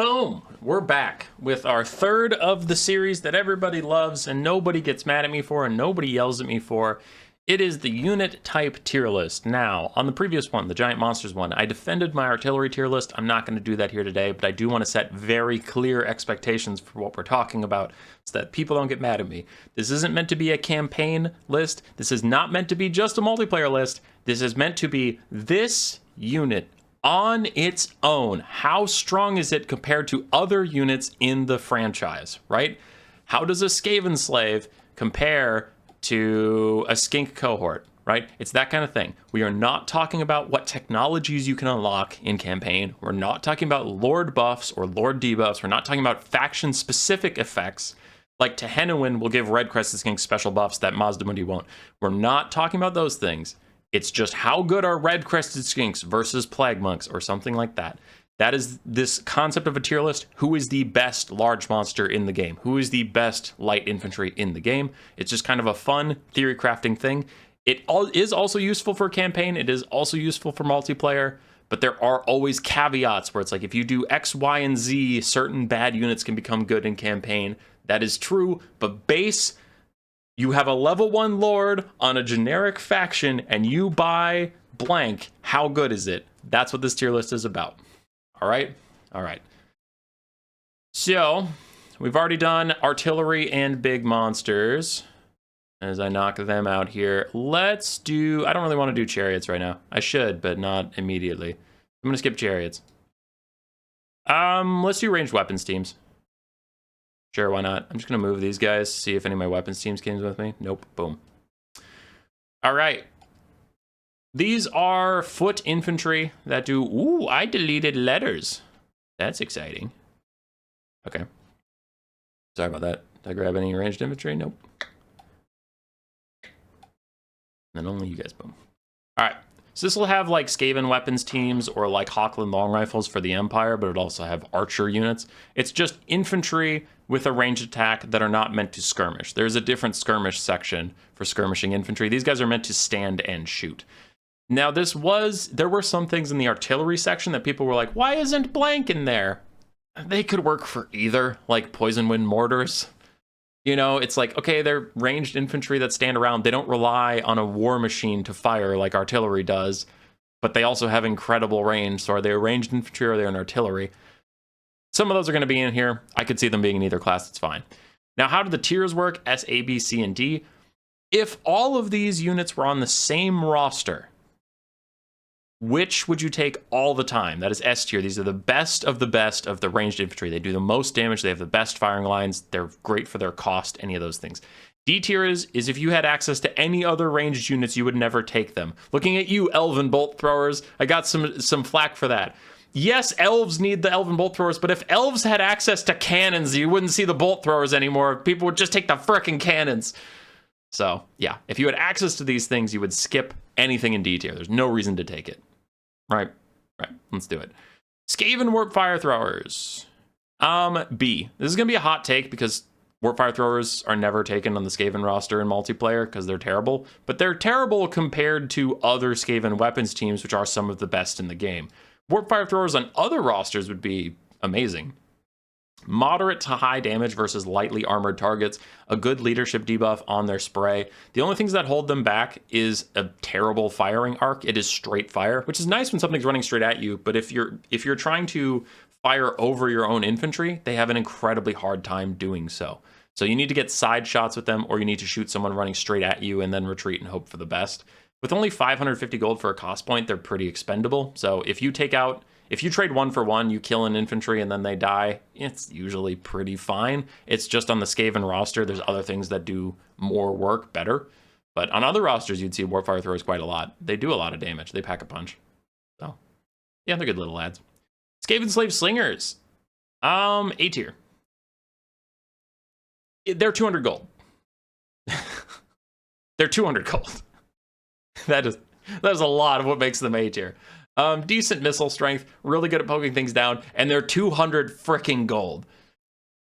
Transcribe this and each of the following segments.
Boom! We're back with our third of the series that everybody loves and nobody gets mad at me for and nobody yells at me for. It is the unit type tier list. Now, on the previous one, the Giant Monsters one, I defended my artillery tier list. I'm not going to do that here today, but I do want to set very clear expectations for what we're talking about so that people don't get mad at me. This isn't meant to be a campaign list. This is not meant to be just a multiplayer list. This is meant to be this unit on its own. How strong is it compared to other units in the franchise, right? How does a Skaven slave compare to a skink cohort, right? It's that kind of thing. We are not talking about what technologies you can unlock in campaign. We're not talking about lord buffs or lord debuffs. We're not talking about faction specific effects like Tehenowin will give red crested skinks special buffs that Mazdamundi won't. We're not talking about those things. It's just how good are red crested skinks versus plague monks or something like that. That is this concept of a tier list. Who is the best large monster in the game? Who is the best light infantry in the game? It's just kind of a fun theory crafting thing. It is also useful for campaign. It is also useful for multiplayer, but there are always caveats where it's like if you do X, Y, and Z, certain bad units can become good in campaign. That is true, but base, you have a level 1 lord on a generic faction and you buy blank. How good is it? That's what this tier list is about. All right. So we've already done artillery and big monsters. As I knock them out here, let's do, I don't really want to do chariots right now. I should, but not immediately. I'm going to skip chariots. Let's do ranged weapons teams. Sure, why not? I'm just going to move these guys, see if any of my weapons teams came with me. Nope. Boom. All right. These are foot infantry that do... Ooh, I deleted letters. That's exciting. Okay. Sorry about that. Did I grab any ranged infantry? Nope. Then only you guys. Boom. All right. So this will have like Skaven weapons teams or like Hochland long rifles for the Empire, but it'll also have archer units. It's just infantry with a ranged attack that are not meant to skirmish. There's a different skirmish section for skirmishing infantry. These guys are meant to stand and shoot. Now there were some things in the artillery section that people were like, why isn't blank in there? They could work for either, like poison wind mortars. You know, it's like, okay, they're ranged infantry that stand around. They don't rely on a war machine to fire like artillery does, but they also have incredible range. So are they a ranged infantry or are they an artillery? Some of those are going to be in here. I could see them being in either class. It's fine. Now, how do the tiers work? S, A, B, C, and D. If all of these units were on the same roster, which would you take all the time? That is S tier. These are the best of the ranged infantry. They do the most damage. They have the best firing lines. They're great for their cost, any of those things. D tier is if you had access to any other ranged units, you would never take them. Looking at you, elven bolt throwers. I got some flack for that. Yes, elves need the elven bolt throwers, but if elves had access to cannons, you wouldn't see the bolt throwers anymore. People would just take the frickin' cannons. So, yeah, if you had access to these things, you would skip anything in D tier. There's no reason to take it. Right, let's do it. Skaven warp fire throwers. B. This is going to be a hot take because warp fire throwers are never taken on the Skaven roster in multiplayer because they're terrible. But they're terrible compared to other Skaven weapons teams, which are some of the best in the game. Warp fire throwers on other rosters would be amazing. Moderate to high damage versus lightly armored targets, a good leadership debuff on their spray. The only things that hold them back is a terrible firing arc. It is straight fire, which is nice when something's running straight at you, but if you're trying to fire over your own infantry, they have an incredibly hard time doing so. So you need to get side shots with them, or you need to shoot someone running straight at you and then retreat and hope for the best. With only 550 gold for a cost point, they're pretty expendable. So if you trade 1 for 1, you kill an infantry and then they die, it's usually pretty fine. It's just on the Skaven roster, there's other things that do more work better. But on other rosters, you'd see Warpfire throwers quite a lot. They do a lot of damage. They pack a punch. So, yeah, they're good little lads. Skaven Slave Slingers. A tier. They're 200 gold. They're 200 gold. That is a lot of what makes them A tier. Decent missile strength, really good at poking things down, and they're 200 fricking gold.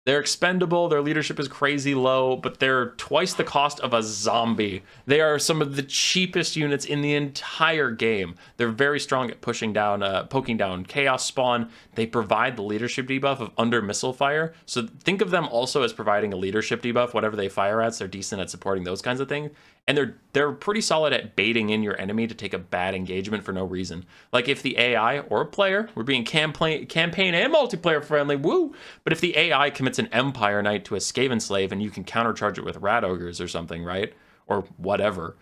They're expendable, their leadership is crazy low, but they're twice the cost of a zombie. They are some of the cheapest units in the entire game. They're very strong at poking down chaos spawn. They provide the leadership debuff of under missile fire. So think of them also as providing a leadership debuff, whatever they fire at, so they're decent at supporting those kinds of things. And they're pretty solid at baiting in your enemy to take a bad engagement for no reason. Like if the AI or a player, we're being campaign and multiplayer friendly, woo! But if the AI commits an Empire Knight to a Skaven slave and you can countercharge it with Rat Ogres or something, right? Or whatever,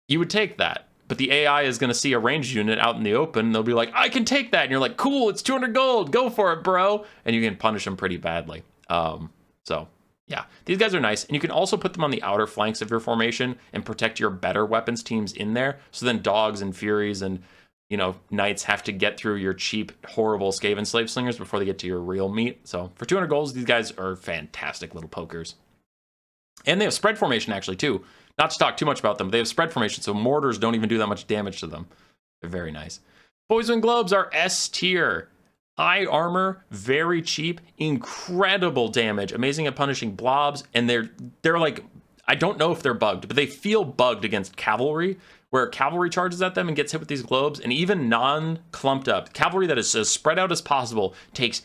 you would take that. But the AI is going to see a ranged unit out in the open, and they'll be like, I can take that. And you're like, cool, it's 200 gold, go for it, bro. And you can punish them pretty badly. So yeah, these guys are nice. And you can also put them on the outer flanks of your formation and protect your better weapons teams in there. So then dogs and furies and, you know, knights have to get through your cheap, horrible Skaven slave slingers before they get to your real meat. So for 200 golds, these guys are fantastic little pokers. And they have spread formation actually too. Not to talk too much about them, but they have spread formation, so mortars don't even do that much damage to them. They're very nice. Poison globes are S tier. High armor, very cheap, incredible damage, amazing at punishing blobs, and they're like, I don't know if they're bugged, but they feel bugged against cavalry, where cavalry charges at them and gets hit with these globes, and even non-clumped up cavalry that is as spread out as possible takes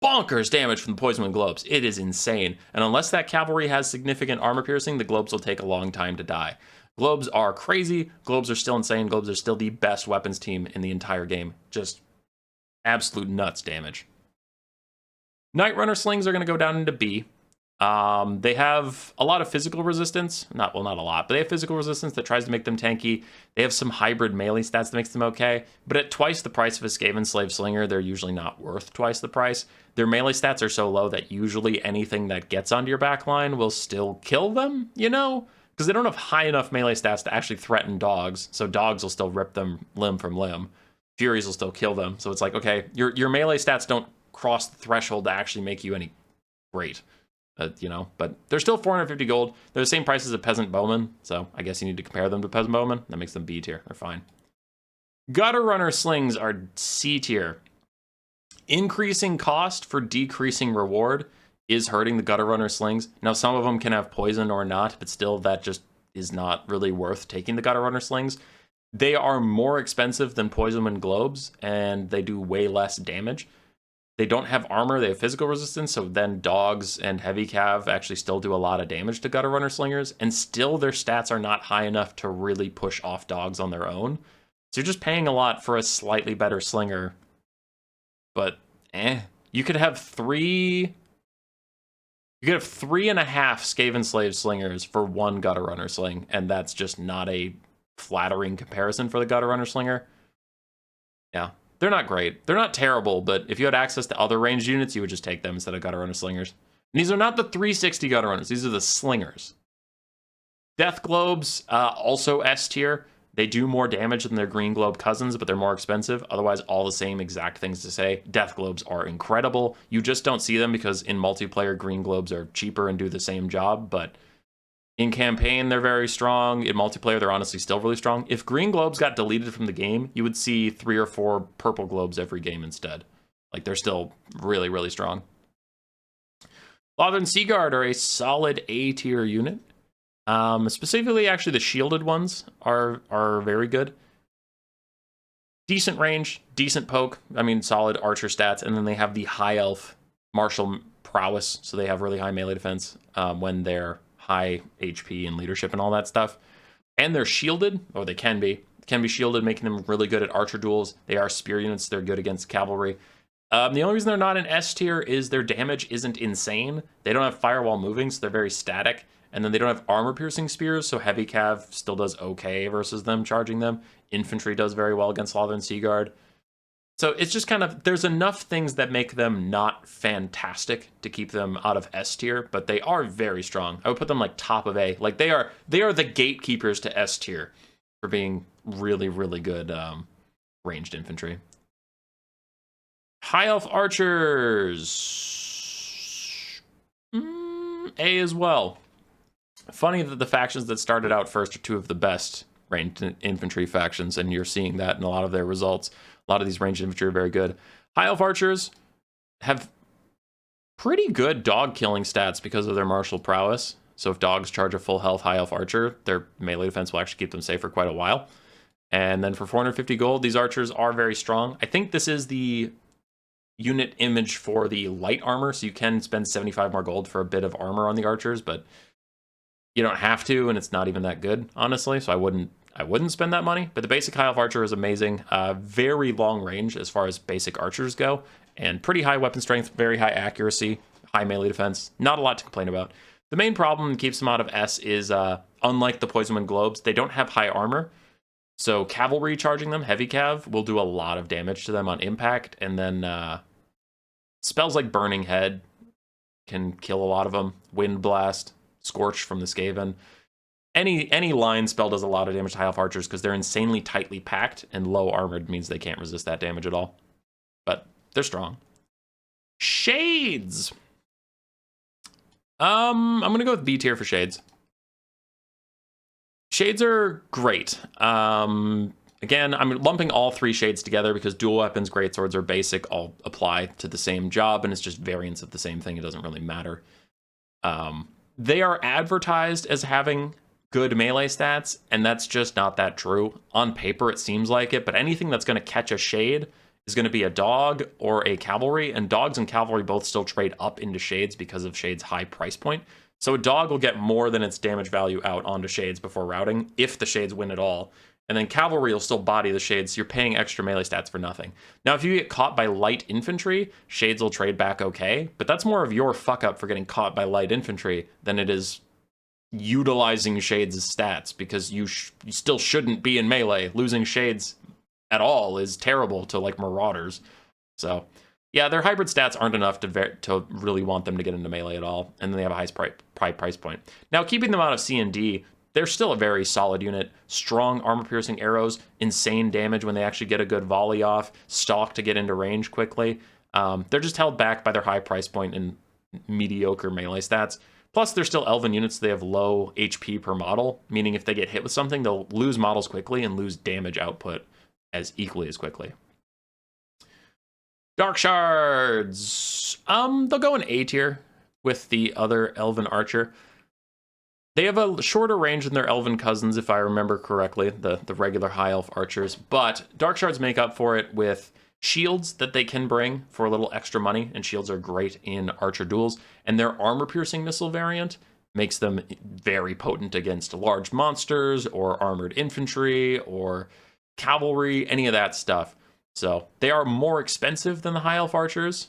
bonkers damage from the poison globes. It is insane, and unless that cavalry has significant armor piercing, the globes will take a long time to die. Globes are crazy, globes are still insane, globes are still the best weapons team in the entire game. Just absolute nuts damage. Night Runner slings are going to go down into B. They have a lot of physical resistance. Not a lot, but they have physical resistance that tries to make them tanky. They have some hybrid melee stats that makes them okay. But at twice the price of a Skaven Slave Slinger, they're usually not worth twice the price. Their melee stats are so low that usually anything that gets onto your backline will still kill them, you know? Because they don't have high enough melee stats to actually threaten dogs. So dogs will still rip them limb from limb. Furies will still kill them. So it's like, okay, your melee stats don't cross the threshold to actually make you any great, you know, but they're still 450 gold. They're the same price as a Peasant Bowman, so I guess you need to compare them to Peasant Bowman. That makes them B tier. They're fine. Gutter Runner slings are C tier. Increasing cost for decreasing reward is hurting the Gutter Runner slings. Now, some of them can have poison or not, but still that just is not really worth taking the Gutter Runner slings. They are more expensive than Poison Globes, and they do way less damage. They don't have armor, they have physical resistance, so then dogs and heavy cav actually still do a lot of damage to Gutter Runner slingers, and still their stats are not high enough to really push off dogs on their own. So you're just paying a lot for a slightly better slinger. But, You could have 3.5 Skaven Slave Slingers for one Gutter Runner sling, and that's just not a flattering comparison for the Gutter Runner Slinger. Yeah, they're not great. They're not terrible, but if you had access to other ranged units, you would just take them instead of Gutter Runner Slingers. And these are not the 360 Gutter Runners. These are the Slingers. Death Globes, also S tier. They do more damage than their Green Globe cousins, but they're more expensive. Otherwise, all the same exact things to say. Death Globes are incredible. You just don't see them because in multiplayer, Green Globes are cheaper and do the same job, but in campaign, they're very strong. In multiplayer, they're honestly still really strong. If Green Globes got deleted from the game, you would see 3 or 4 Purple Globes every game instead. Like, they're still really, really strong. Lothern Seaguard are a solid A tier unit. Specifically, actually, the shielded ones are very good. Decent range, decent poke. I mean, solid archer stats. And then they have the high elf martial prowess, so they have really high melee defense when they're high HP and leadership and all that stuff. And they're shielded, or they can be shielded, making them really good at archer duels. They are spear units. They're good against cavalry. The only reason they're not in S tier is their damage isn't insane. They don't have firewall moving, so they're very static. And then they don't have armor-piercing spears, so Heavy Cav still does okay versus them charging them. Infantry does very well against Lothern Seaguard. So it's just kind of, there's enough things that make them not fantastic to keep them out of S tier, but they are very strong. I would put them like top of A. Like they are the gatekeepers to S tier for being really, really good ranged infantry. High Elf Archers. A as well. Funny that the factions that started out first are 2 of the best ranged infantry factions, and you're seeing that in a lot of their results. A lot of these ranged infantry are very good. High Elf Archers have pretty good dog killing stats because of their martial prowess. So if dogs charge a full health high elf archer, their melee defense will actually keep them safe for quite a while. And then for 450 gold, these archers are very strong. I think this is the unit image for the light armor, so you can spend 75 more gold for a bit of armor on the archers, but you don't have to, and it's not even that good, honestly, so I wouldn't spend that money. But the basic high elf archer is amazing. Very long range as far as basic archers go, and pretty high weapon strength, very high accuracy, high melee defense. Not a lot to complain about. The main problem that keeps them out of S is, unlike the Poisonwind Globes, they don't have high armor. So cavalry charging them, heavy cav, will do a lot of damage to them on impact, and then spells like Burning Head can kill a lot of them. Wind Blast, Scorch from the Skaven. Any line spell does a lot of damage to high elf archers because they're insanely tightly packed, and low armored means they can't resist that damage at all. But they're strong. Shades! I'm gonna go with B tier for Shades. Shades are great. Again, I'm lumping all three shades together because dual weapons, greatswords, or basic all apply to the same job, and it's just variants of the same thing. It doesn't really matter. They are advertised as having good melee stats, and that's just not that true. On paper, it seems like it, but anything that's going to catch a shade is going to be a dog or a cavalry, and dogs and cavalry both still trade up into shades because of shades' high price point. So a dog will get more than its damage value out onto shades before routing, if the shades win at all. And then cavalry will still body the shades, so you're paying extra melee stats for nothing. Now, if you get caught by light infantry, shades will trade back okay, but that's more of your fuck up for getting caught by light infantry than it is utilizing shades' stats, because you still shouldn't be in melee. Losing shades at all is terrible to, like, marauders. So yeah, their hybrid stats aren't enough to really want them to get into melee at all, and then they have a high price point. Now, keeping them out of C and D, they're still a very solid unit. Strong armor-piercing arrows, insane damage when they actually get a good volley off, stalk to get into range quickly. They're just held back by their high price point and mediocre melee stats. Plus, they're still elven units, so they have low HP per model, meaning if they get hit with something, they'll lose models quickly and lose damage output as equally as quickly. Dark Shards. They'll go in A tier with the other Elven Archer. They have a shorter range than their Elven cousins, if I remember correctly, the regular High Elf Archers, but Dark Shards make up for it with shields that they can bring for a little extra money, and shields are great in Archer duels, and their armor-piercing missile variant makes them very potent against large monsters, or armored infantry, or cavalry, any of that stuff. So they are more expensive than the High Elf Archers,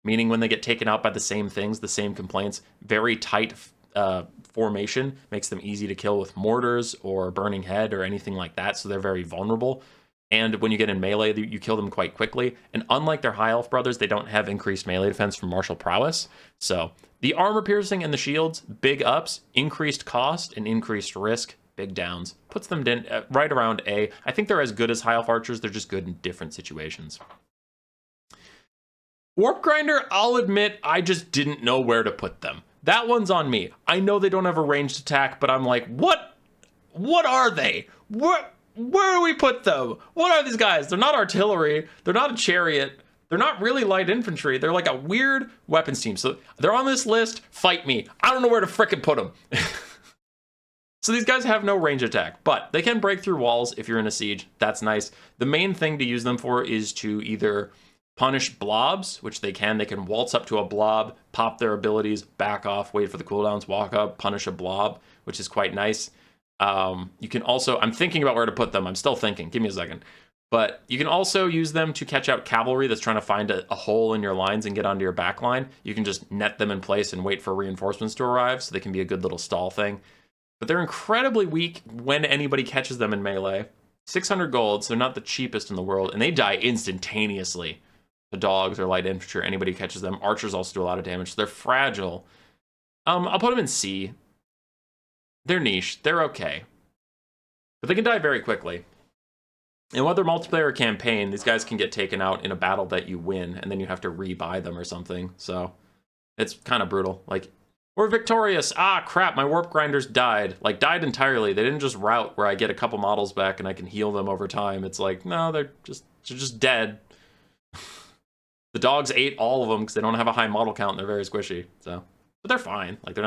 meaning when they get taken out by the same things, the same complaints, very tight formation makes them easy to kill with mortars or Burning Head or anything like that, so they're very vulnerable. And when you get in melee, you kill them quite quickly. And unlike their High Elf brothers, they don't have increased melee defense from martial prowess. So the armor piercing and the shields, big ups, increased cost and increased risk, big downs. Puts them right around A. I think they're as good as High Elf Archers, they're just good in different situations. Warp Grinder, I'll admit, I just didn't know where to put them. That one's on me. I know they don't have a ranged attack, but I'm like, what are they? Where do we put them? What are these guys? They're not artillery. They're not a chariot. They're not really light infantry. They're like a weird weapons team. So they're on this list. Fight me. I don't know where to frickin' put them. So these guys have no range attack, but they can break through walls if you're in a siege. That's nice. The main thing to use them for is to either punish blobs, which they can waltz up to a blob, pop their abilities, back off, wait for the cooldowns, walk up, punish a blob, which is quite nice. You can also, I'm thinking about where to put them. I'm still thinking, give me a second. But you can also use them to catch out cavalry that's trying to find a hole in your lines and get onto your back line. You can just net them in place and wait for reinforcements to arrive, so they can be a good little stall thing. But they're incredibly weak when anybody catches them in melee. 600 gold, so they're not the cheapest in the world, and they die instantaneously. The dogs or light infantry, anybody catches them. Archers also do a lot of damage, so they're fragile. I'll put them in C. They're niche, they're okay. But they can die very quickly. In whether multiplayer or campaign, these guys can get taken out in a battle that you win, and then you have to re-buy them or something, so it's kind of brutal. Like, we're victorious! Ah, crap, my warp grinders died. Like, died entirely. They didn't just rout where I get a couple models back and I can heal them over time. It's like, no, they're just dead. The dogs ate all of them because they don't have a high model count and they're very squishy. So, but they're fine. Like they're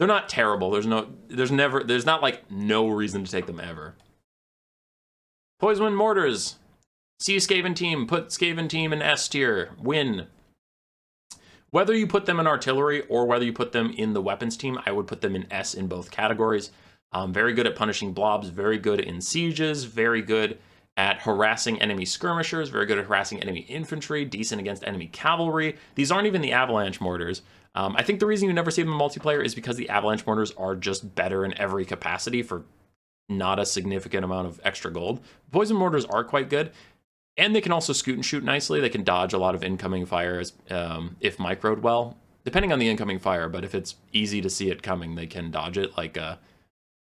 not terrible. There's not like no reason to take them ever. Poison Mortars. See Skaven team. Put Skaven team in S tier. Win. Whether you put them in artillery or whether you put them in the weapons team, I would put them in S in both categories. Very good at punishing blobs, very good in sieges, very good at harassing enemy skirmishers, very good at harassing enemy infantry, decent against enemy cavalry. These aren't even the avalanche mortars. I think the reason you never see them in multiplayer is because the avalanche mortars are just better in every capacity for not a significant amount of extra gold. Poison mortars are quite good, and they can also scoot and shoot nicely. They can dodge a lot of incoming fire if microed well, depending on the incoming fire, but if it's easy to see it coming, they can dodge it like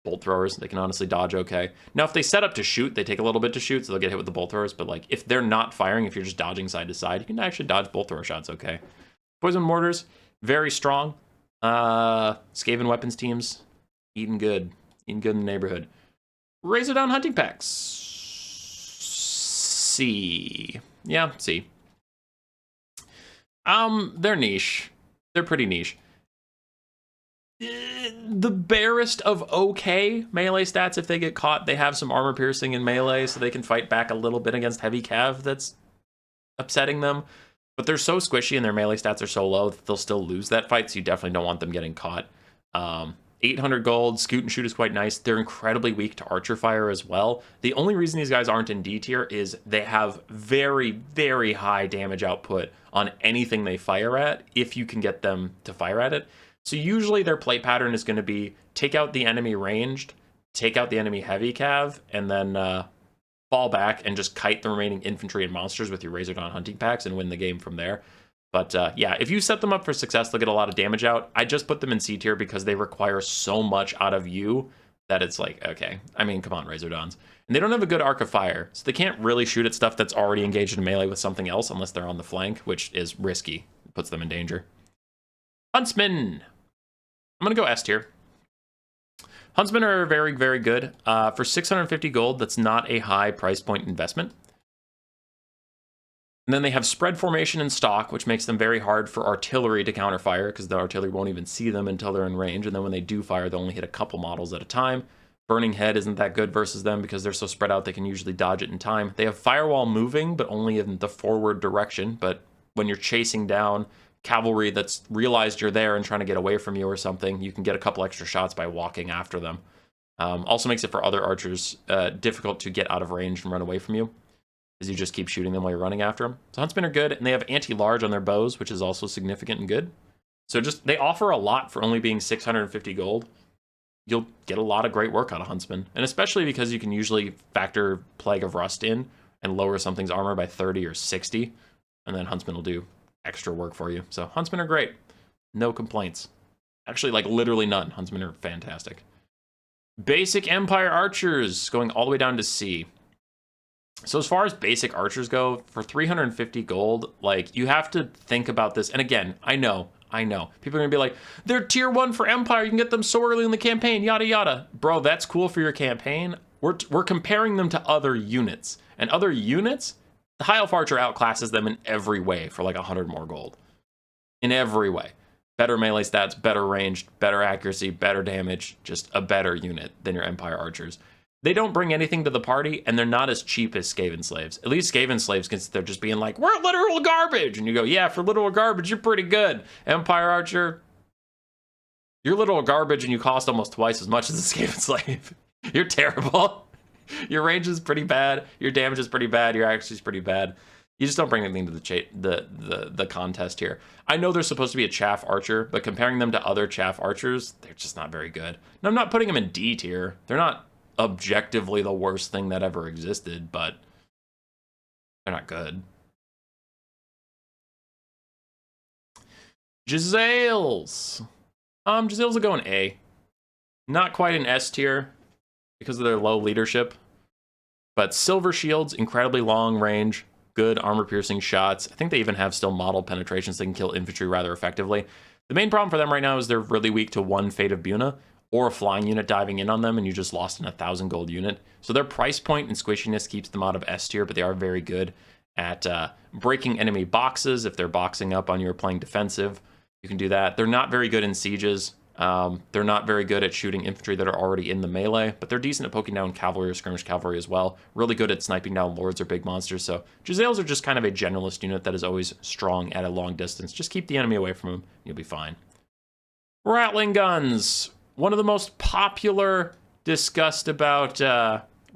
bolt throwers. They can honestly dodge okay. Now, if they set up to shoot, they take a little bit to shoot, so they'll get hit with the bolt throwers, but like if they're not firing, if you're just dodging side to side, you can actually dodge bolt thrower shots okay. Poison mortars, very strong. Skaven weapons teams, eating good in the neighborhood. Razor Down hunting packs. C. Yeah, C. They're niche. They're pretty niche. The barest of okay melee stats. If they get caught, they have some armor piercing in melee, so they can fight back a little bit against heavy cav that's upsetting them. But they're so squishy and their melee stats are so low that they'll still lose that fight, so you definitely don't want them getting caught. 800 gold, scoot and shoot is quite nice. They're incredibly weak to archer fire as well. The only reason these guys aren't in D tier is they have very, very high damage output on anything they fire at, if you can get them to fire at it. So usually their play pattern is going to be take out the enemy ranged, take out the enemy heavy cav, and then fall back and just kite the remaining infantry and monsters with your Razor Dawn hunting packs and win the game from there. But yeah, if you set them up for success, they'll get a lot of damage out. I just put them in C tier because they require so much out of you that it's like, okay, I mean, come on, Razor Dawns. And they don't have a good arc of fire, so they can't really shoot at stuff that's already engaged in melee with something else unless they're on the flank, which is risky. It puts them in danger. Huntsmen. I'm going to go S tier. Huntsmen are very, very good. For 650 gold, that's not a high price point investment. And then they have spread formation in stock, which makes them very hard for artillery to counterfire, because the artillery won't even see them until they're in range, and then when they do fire, they'll only hit a couple models at a time. Burning Head isn't that good versus them, because they're so spread out they can usually dodge it in time. They have Firewall moving, but only in the forward direction, but when you're chasing down cavalry that's realized you're there and trying to get away from you or something, you can get a couple extra shots by walking after them. Also makes it for other archers difficult to get out of range and run away from you, as you just keep shooting them while you're running after them. So Huntsmen are good, and they have anti-large on their bows, which is also significant and good. So just, they offer a lot for only being 650 gold. You'll get a lot of great work out of Huntsmen, and especially because you can usually factor Plague of Rust in and lower something's armor by 30 or 60, and then Huntsmen will do extra work for you. So Huntsmen are great. No complaints. Actually, like literally none. Huntsmen are fantastic. Basic Empire Archers, going all the way down to C. So as far as basic archers go, for 350 gold, like, you have to think about this. And again, I know. People are going to be like, they're tier 1 for Empire. You can get them so early in the campaign, yada, yada. Bro, that's cool for your campaign. We're comparing them to other units. And other units, the High Elf Archer outclasses them in every way for like 100 more gold. In every way. Better melee stats, better range, better accuracy, better damage. Just a better unit than your Empire Archers. They don't bring anything to the party, and they're not as cheap as Skaven slaves. At least Skaven slaves can sit there just being like, we're literal garbage. And you go, yeah, for literal garbage, you're pretty good. Empire Archer, you're literal garbage and you cost almost twice as much as a Skaven slave. You're terrible. Your range is pretty bad. Your damage is pretty bad. Your accuracy is pretty bad. You just don't bring anything to the contest here. I know they're supposed to be a chaff archer, but comparing them to other chaff archers, they're just not very good. And I'm not putting them in D tier. They're not objectively the worst thing that ever existed, but they're not good. Giselles. Giselles will go in A. Not quite an S tier because of their low leadership, but silver shields, incredibly long range, good armor piercing shots. I think they even have still model penetrations. They can kill infantry rather effectively. The main problem for them right now is they're really weak to one Fate of Buna, or a flying unit diving in on them, and you just lost an 1,000 gold unit. So their price point and squishiness keeps them out of S tier, but they are very good. at breaking enemy boxes. If they're boxing up on you or playing defensive, you can do that. They're not very good in sieges. They're not very good at shooting infantry that are already in the melee, but they're decent at poking down cavalry or skirmish cavalry as well. Really good at sniping down lords or big monsters. So Jezzails are just kind of a generalist unit that is always strong at a long distance. Just keep the enemy away from them, you'll be fine. Rattling guns. One of the most popular discussed about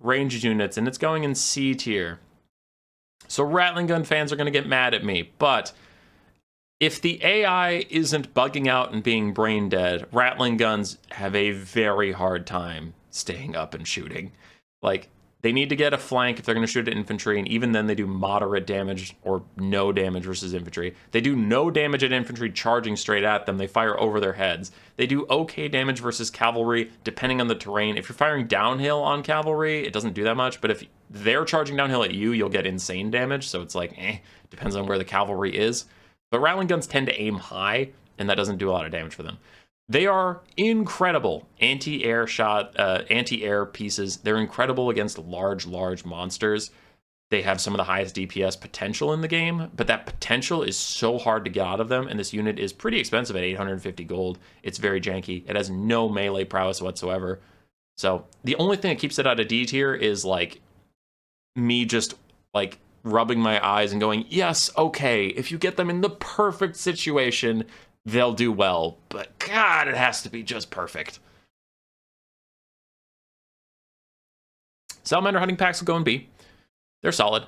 ranged units, and it's going in C tier. So Rattling gun fans are going to get mad at me, but if the AI isn't bugging out and being brain dead, Rattling guns have a very hard time staying up and shooting. Like, they need to get a flank if they're going to shoot at infantry, and even then they do moderate damage or no damage versus infantry. They do no damage at infantry charging straight at them. They fire over their heads. They do okay damage versus cavalry, depending on the terrain. If you're firing downhill on cavalry, it doesn't do that much, but if they're charging downhill at you, you'll get insane damage, so it's like, depends on where the cavalry is. But Rattling guns tend to aim high, and that doesn't do a lot of damage for them. They are incredible anti-air pieces. They're incredible against large monsters. They have some of the highest DPS potential in the game, but that potential is so hard to get out of them, and this unit is pretty expensive at 850 gold. It's very janky. It has no melee prowess whatsoever. So the only thing that keeps it out of D tier is like me just like rubbing my eyes and going, yes, okay, if you get them in the perfect situation, they'll do well, but God, it has to be just perfect. Salamander hunting packs will go in B. They're solid.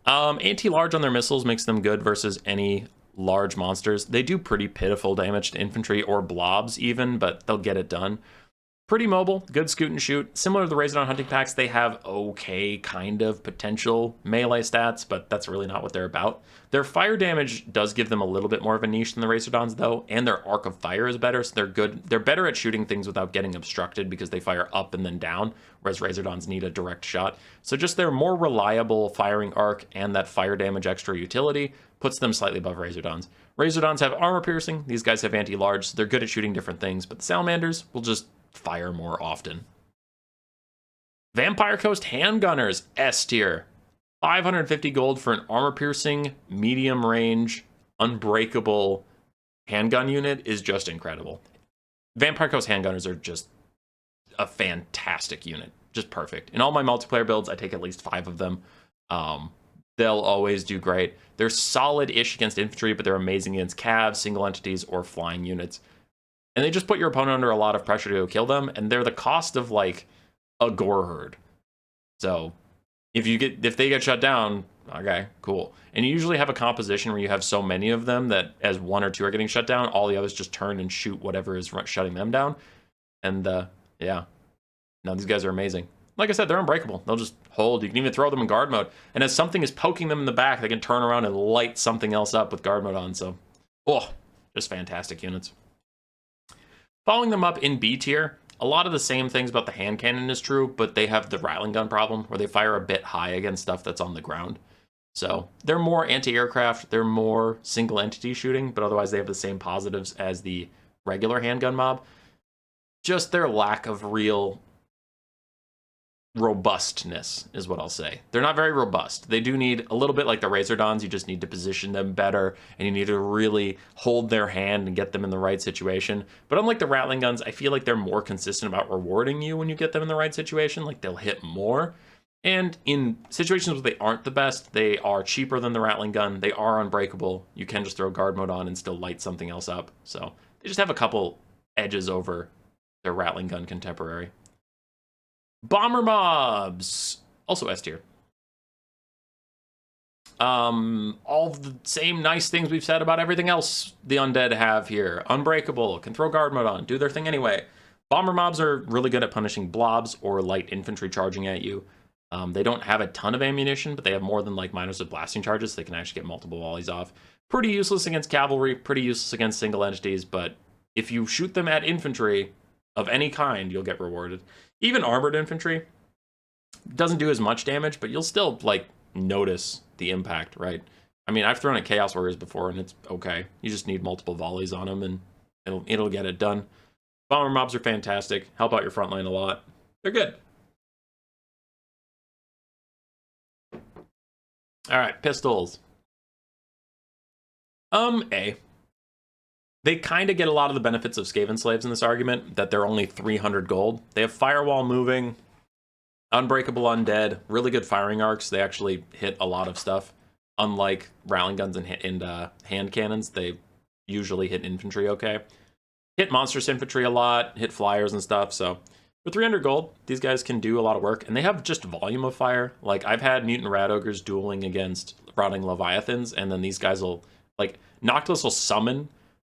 Anti-large on their missiles makes them good versus any large monsters. They do pretty pitiful damage to infantry or blobs even, but they'll get it done. Pretty mobile, good scoot and shoot. Similar to the Razordon hunting packs, they have okay kind of potential melee stats, but that's really not what they're about. Their fire damage does give them a little bit more of a niche than the Razordons though, and their arc of fire is better, so they're good. They're better at shooting things without getting obstructed because they fire up and then down, whereas Razordons need a direct shot. So just their more reliable firing arc and that fire damage extra utility puts them slightly above Razordons. Razordons have armor piercing, these guys have anti-large, so they're good at shooting different things, but the Salamanders will just fire more often. Vampire Coast Handgunners, S tier. 550 gold for an armor-piercing, medium-range, unbreakable handgun unit is just incredible. Vampire Coast Handgunners are just a fantastic unit. Just perfect. In all my multiplayer builds, I take at least 5 of them. They'll always do great. They're solid-ish against infantry, but they're amazing against cavs, single entities, or flying units. And they just put your opponent under a lot of pressure to kill them, and they're the cost of like a gore herd. So if they get shut down, okay, cool. And you usually have a composition where you have so many of them that as 1 or 2 are getting shut down, all the others just turn and shoot whatever is shutting them down. And yeah, no, these guys are amazing. Like I said, they're unbreakable. They'll just hold. You can even throw them in guard mode. And as something is poking them in the back, they can turn around and light something else up with guard mode on. So, just fantastic units. Following them up in B tier, a lot of the same things about the hand cannon is true, but they have the Rattling gun problem where they fire a bit high against stuff that's on the ground. So they're more anti-aircraft, they're more single entity shooting, but otherwise they have the same positives as the regular handgun mob. Just their lack of real robustness is what I'll say. They're not very robust. They do need a little bit like the Razordons. You just need to position them better, and you need to really hold their hand and get them in the right situation. But unlike the Rattling guns, I feel like they're more consistent about rewarding you when you get them in the right situation. Like, they'll hit more. And in situations where they aren't the best, they are cheaper than the Rattling gun. They are unbreakable. You can just throw guard mode on and still light something else up. So they just have a couple edges over their Rattling gun contemporary. Bomber mobs, also S tier. All the same nice things we've said about everything else the undead have here. Unbreakable, can throw guard mode on, do their thing anyway. Bomber mobs are really good at punishing blobs or light infantry charging at you. They don't have a ton of ammunition, but they have more than like minors of blasting charges, so they can actually get multiple volleys off. Pretty useless against cavalry, pretty useless against single entities, but if you shoot them at infantry of any kind, you'll get rewarded. Even armored infantry doesn't do as much damage, but you'll still, like, notice the impact, right? I mean, I've thrown at Chaos Warriors before, and it's okay. You just need multiple volleys on them, and it'll get it done. Bomber mobs are fantastic. Help out your front line a lot. They're good. All right, pistols. A. They kind of get a lot of the benefits of Skaven slaves in this argument, that they're only 300 gold. They have firewall moving, unbreakable undead, really good firing arcs. They actually hit a lot of stuff. Unlike rallying guns and hand cannons, they usually hit infantry okay. Hit monstrous infantry a lot, hit flyers and stuff. So for 300 gold, these guys can do a lot of work, and they have just volume of fire. Like, I've had mutant rat ogres dueling against rotting leviathans, and then these guys will, like, Noctilus will summon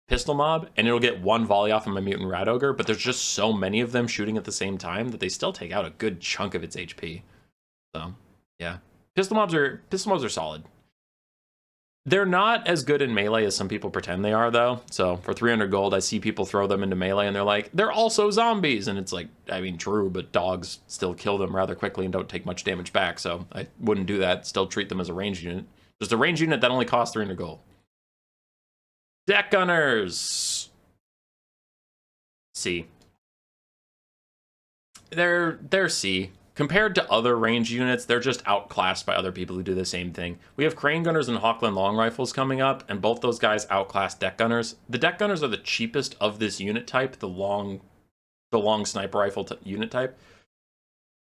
pistol mob, and it'll get one volley off of my mutant rat ogre, but there's just so many of them shooting at the same time that they still take out a good chunk of its HP. So yeah, pistol mobs are solid. They're not as good in melee as some people pretend they are, though. So for 300 gold, I see people throw them into melee, and they're like, they're also zombies. And it's like, I mean, true, but dogs still kill them rather quickly and don't take much damage back. So I wouldn't do that. Still treat them as a ranged unit. Just a ranged unit that only costs 300 gold. Deck gunners. C. They're C. Compared to other range units, they're just outclassed by other people who do the same thing. We have crane gunners and Hawkland long rifles coming up, and both those guys outclass deck gunners. The deck gunners are the cheapest of this unit type, the long sniper rifle unit type.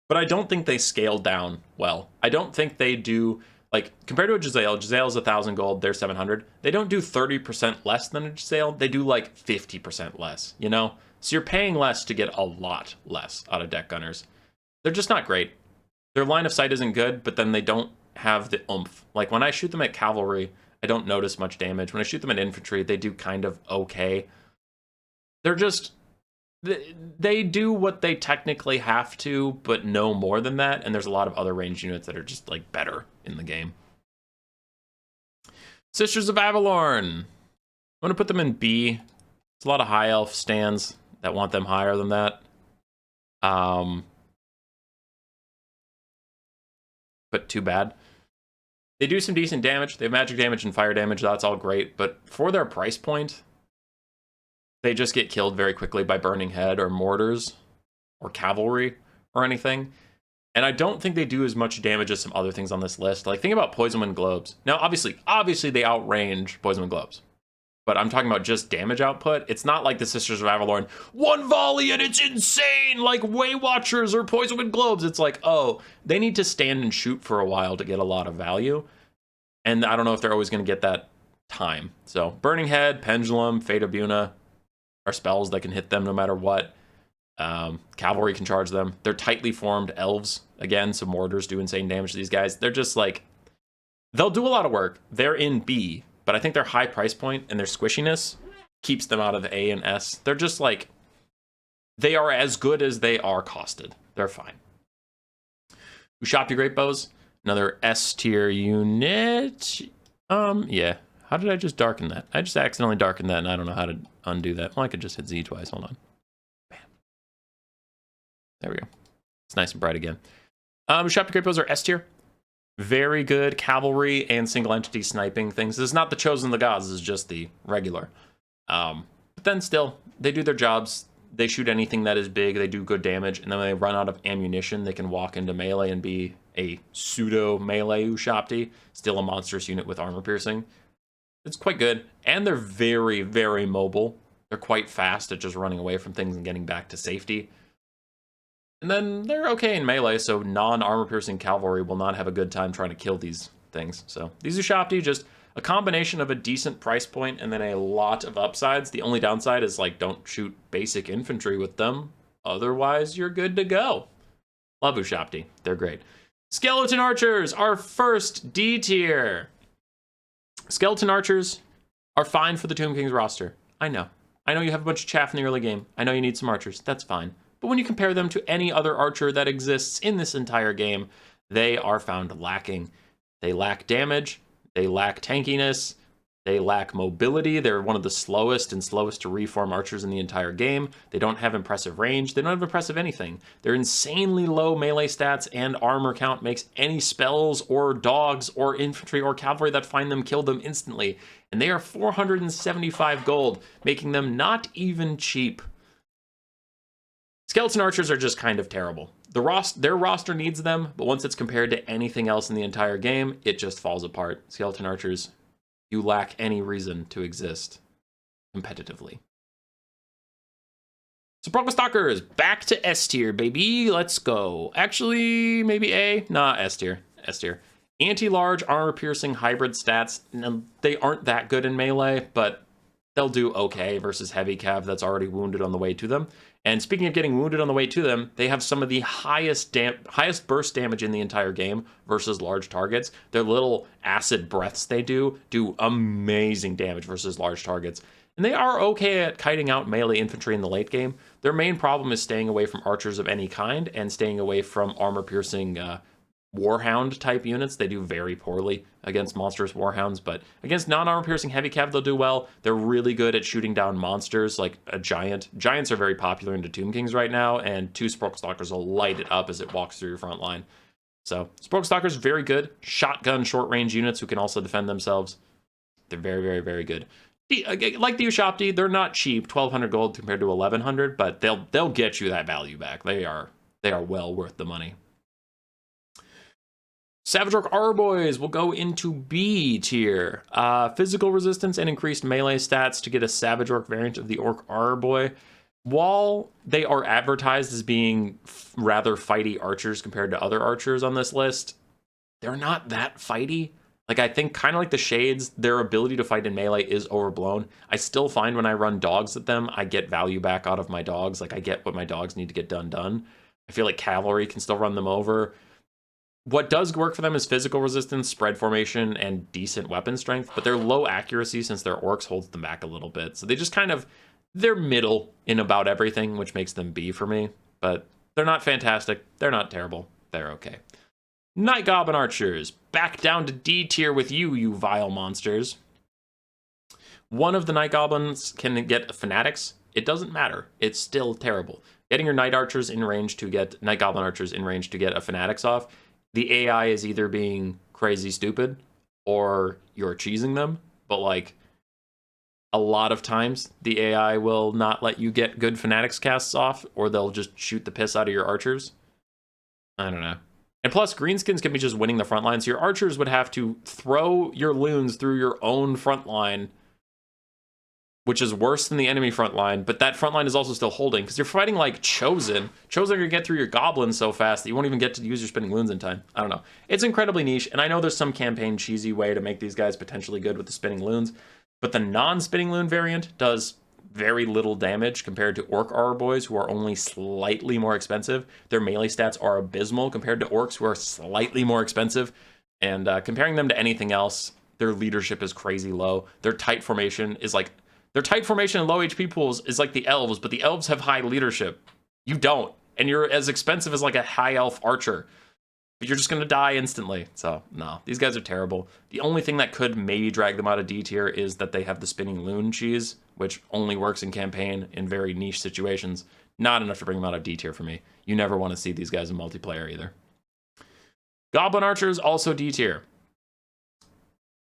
But I don't think they scale down well. I don't think they do, like, compared to a Jezzail's 1,000 gold, they're 700. They don't do 30% less than a Jezzail. They do like 50% less, you know? So you're paying less to get a lot less out of deck gunners. They're just not great. Their line of sight isn't good, but then they don't have the oomph. Like, when I shoot them at cavalry, I don't notice much damage. When I shoot them at infantry, they do kind of okay. They're just, they do what they technically have to, but no more than that. And there's a lot of other ranged units that are just, like, better in the game. Sisters of Avalorn. I'm going to put them in B. There's a lot of high elf stands that want them higher than that. But too bad. They do some decent damage. They have magic damage and fire damage. That's all great. But for their price point, they just get killed very quickly by Burning Head or mortars or cavalry or anything. And I don't think they do as much damage as some other things on this list. Like, think about Poison Wind Globes. Now, obviously they outrange Poison Wind Globes. But I'm talking about just damage output. It's not like the Sisters of Avalorn, one volley and it's insane, like Way Watchers or Poison Wind Globes. It's like, oh, they need to stand and shoot for a while to get a lot of value. And I don't know if they're always going to get that time. So Burning Head, Pendulum, Fate of Buna are spells that can hit them no matter what. Cavalry can charge them. They're tightly formed elves. Again, some mortars do insane damage to these guys. They're just like, they'll do a lot of work. They're in B. But I think their high price point and their squishiness keeps them out of the A and S. They're just like, they are as good as they are costed. They're fine. Ushabti Great Bows, another S tier unit. Yeah. How did I just darken that? I just accidentally darkened that, and I don't know how to undo that. Well, I could just hit Z twice. Hold on. Bam. There we go. It's nice and bright again. Ushabti Great Bows are S tier. Very good cavalry and single entity sniping things. This is not the Chosen of the Gods. This is just the regular. But then still, they do their jobs. They shoot anything that is big. They do good damage. And then when they run out of ammunition, they can walk into melee and be a pseudo melee Ushabti. Still a monstrous unit with armor piercing. It's quite good. And they're very, very mobile. They're quite fast at just running away from things and getting back to safety. And then they're okay in melee, so non-armor piercing cavalry will not have a good time trying to kill these things. So these Ushabti, just a combination of a decent price point and then a lot of upsides. The only downside is, like, don't shoot basic infantry with them. Otherwise, you're good to go. Love Ushabti. They're great. Skeleton Archers, our first D tier. Skeleton Archers are fine for the Tomb King's roster. I know. I know you have a bunch of chaff in the early game. I know you need some archers. That's fine. But when you compare them to any other archer that exists in this entire game, they are found lacking. They lack damage, they lack tankiness, they lack mobility. They're one of the slowest to reform archers in the entire game. They don't have impressive range. They don't have impressive anything. They're insanely low melee stats, and armor count makes any spells or dogs or infantry or cavalry that find them kill them instantly. And they are 475 gold, making them not even cheap. Skeleton archers are just kind of terrible. their roster needs them, but once it's compared to anything else in the entire game, it just falls apart. Skeleton archers, you lack any reason to exist competitively. So Bronco Stalkers, back to S tier, baby. Let's go. Actually, maybe A? Nah, S tier. S tier. Anti-large, armor-piercing, hybrid stats. They aren't that good in melee, but they'll do okay versus heavy cav that's already wounded on the way to them. And speaking of getting wounded on the way to them, they have some of the highest burst damage in the entire game versus large targets. Their little acid breaths they do amazing damage versus large targets. And they are okay at kiting out melee infantry in the late game. Their main problem is staying away from archers of any kind and staying away from armor-piercing Warhound type units. They do very poorly against monstrous Warhounds, but against non-armor piercing heavy cav they'll do well. They're really good at shooting down monsters like a giant. Giants are very popular into Tomb Kings right now, and 2 Spork Stalkers will light it up as it walks through your front line. So Spork Stalkers, very good. Shotgun short range units who can also defend themselves. They're very, very, very good. Like the Ushabti, they're not cheap, 1,200 gold compared to 1,100, but they'll get you that value back. They are well worth the money. Savage Orc Arboys will go into B tier. Physical resistance and increased melee stats to get a Savage Orc variant of the Orc Arboy. While they are advertised as being rather fighty archers compared to other archers on this list, they're not that fighty. Like, I think kind of like the Shades, their ability to fight in melee is overblown. I still find when I run dogs at them, I get value back out of my dogs. Like, I get what my dogs need to get done. I feel like cavalry can still run them over. What does work for them is physical resistance, spread formation, and decent weapon strength, but their low accuracy, since they're orcs, holds them back a little bit. So they just they're middle in about everything, which makes them B for me. But they're not fantastic. They're not terrible. They're okay. Night Goblin Archers, back down to D tier with you vile monsters. One of the Night Goblins can get Fanatics. It doesn't matter. It's still terrible. Getting your Night Archers in range to get Night Goblin Archers in range to get a Fanatics off, the AI is either being crazy stupid or you're cheesing them, but like a lot of times the AI will not let you get good Fanatics casts off, or they'll just shoot the piss out of your archers. I don't know. And plus, Greenskins can be just winning the front line, so your archers would have to throw your loons through your own front line, which is worse than the enemy front line, but that front line is also still holding, because you're fighting like Chosen. Chosen are going to get through your goblins so fast that you won't even get to use your spinning loons in time. I don't know. It's incredibly niche, and I know there's some campaign cheesy way to make these guys potentially good with the spinning loons, but the non-spinning loon variant does very little damage compared to Orc Arboys, who are only slightly more expensive. Their melee stats are abysmal compared to Orcs, who are slightly more expensive, and comparing them to anything else, their leadership is crazy low. Their tight formation is like... Their tight formation and low HP pools is like the elves, but the elves have high leadership. You don't. And you're as expensive as like a high elf archer. But you're just going to die instantly. So, no. These guys are terrible. The only thing that could maybe drag them out of D tier is that they have the spinning loon cheese, which only works in campaign in very niche situations. Not enough to bring them out of D tier for me. You never want to see these guys in multiplayer either. Goblin Archers, also D tier.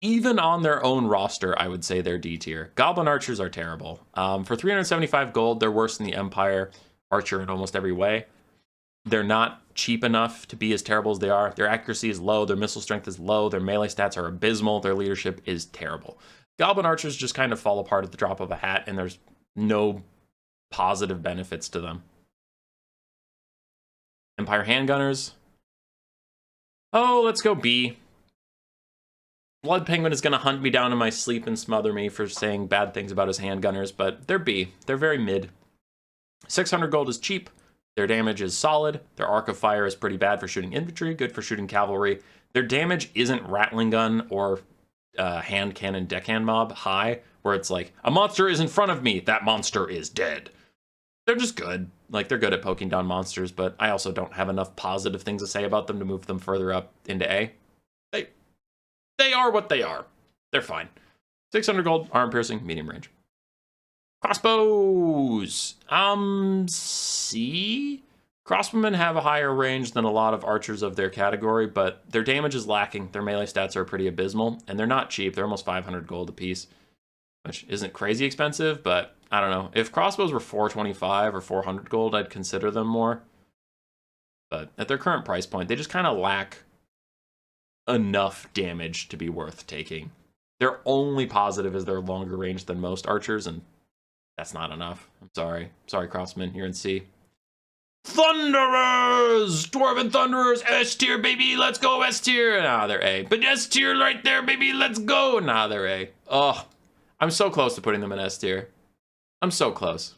Even on their own roster, I would say they're D tier. Goblin Archers are terrible. For 375 gold, they're worse than the Empire Archer in almost every way. They're not cheap enough to be as terrible as they are. Their accuracy is low, their missile strength is low, their melee stats are abysmal, their leadership is terrible. Goblin Archers just kind of fall apart at the drop of a hat, and there's no positive benefits to them. Empire Handgunners. Oh, let's go B. Blood Penguin is going to hunt me down in my sleep and smother me for saying bad things about his handgunners, but they're B. They're very mid. 600 gold is cheap. Their damage is solid. Their arc of fire is pretty bad for shooting infantry, good for shooting cavalry. Their damage isn't rattling gun or hand cannon deckhand mob high, where it's like, a monster is in front of me, that monster is dead. They're just good. Like, they're good at poking down monsters, but I also don't have enough positive things to say about them to move them further up into A. They are what they are. They're fine. 600 gold, arm piercing, medium range. Crossbows. C? Crossbowmen have a higher range than a lot of archers of their category, but their damage is lacking. Their melee stats are pretty abysmal, and they're not cheap. They're almost 500 gold a piece, which isn't crazy expensive, but I don't know. If crossbows were 425 or 400 gold, I'd consider them more. But at their current price point, they just kind of lack enough damage to be worth taking. Their only positive is they're longer range than most archers, and that's not enough. I'm sorry. Sorry, Crossman, you're in C. Thunderers! Dwarven Thunderers! S tier, baby! Let's go, S tier! Nah, they're A. But S tier right there, baby! Let's go! Nah, they're A. Oh, I'm so close to putting them in S tier. I'm so close.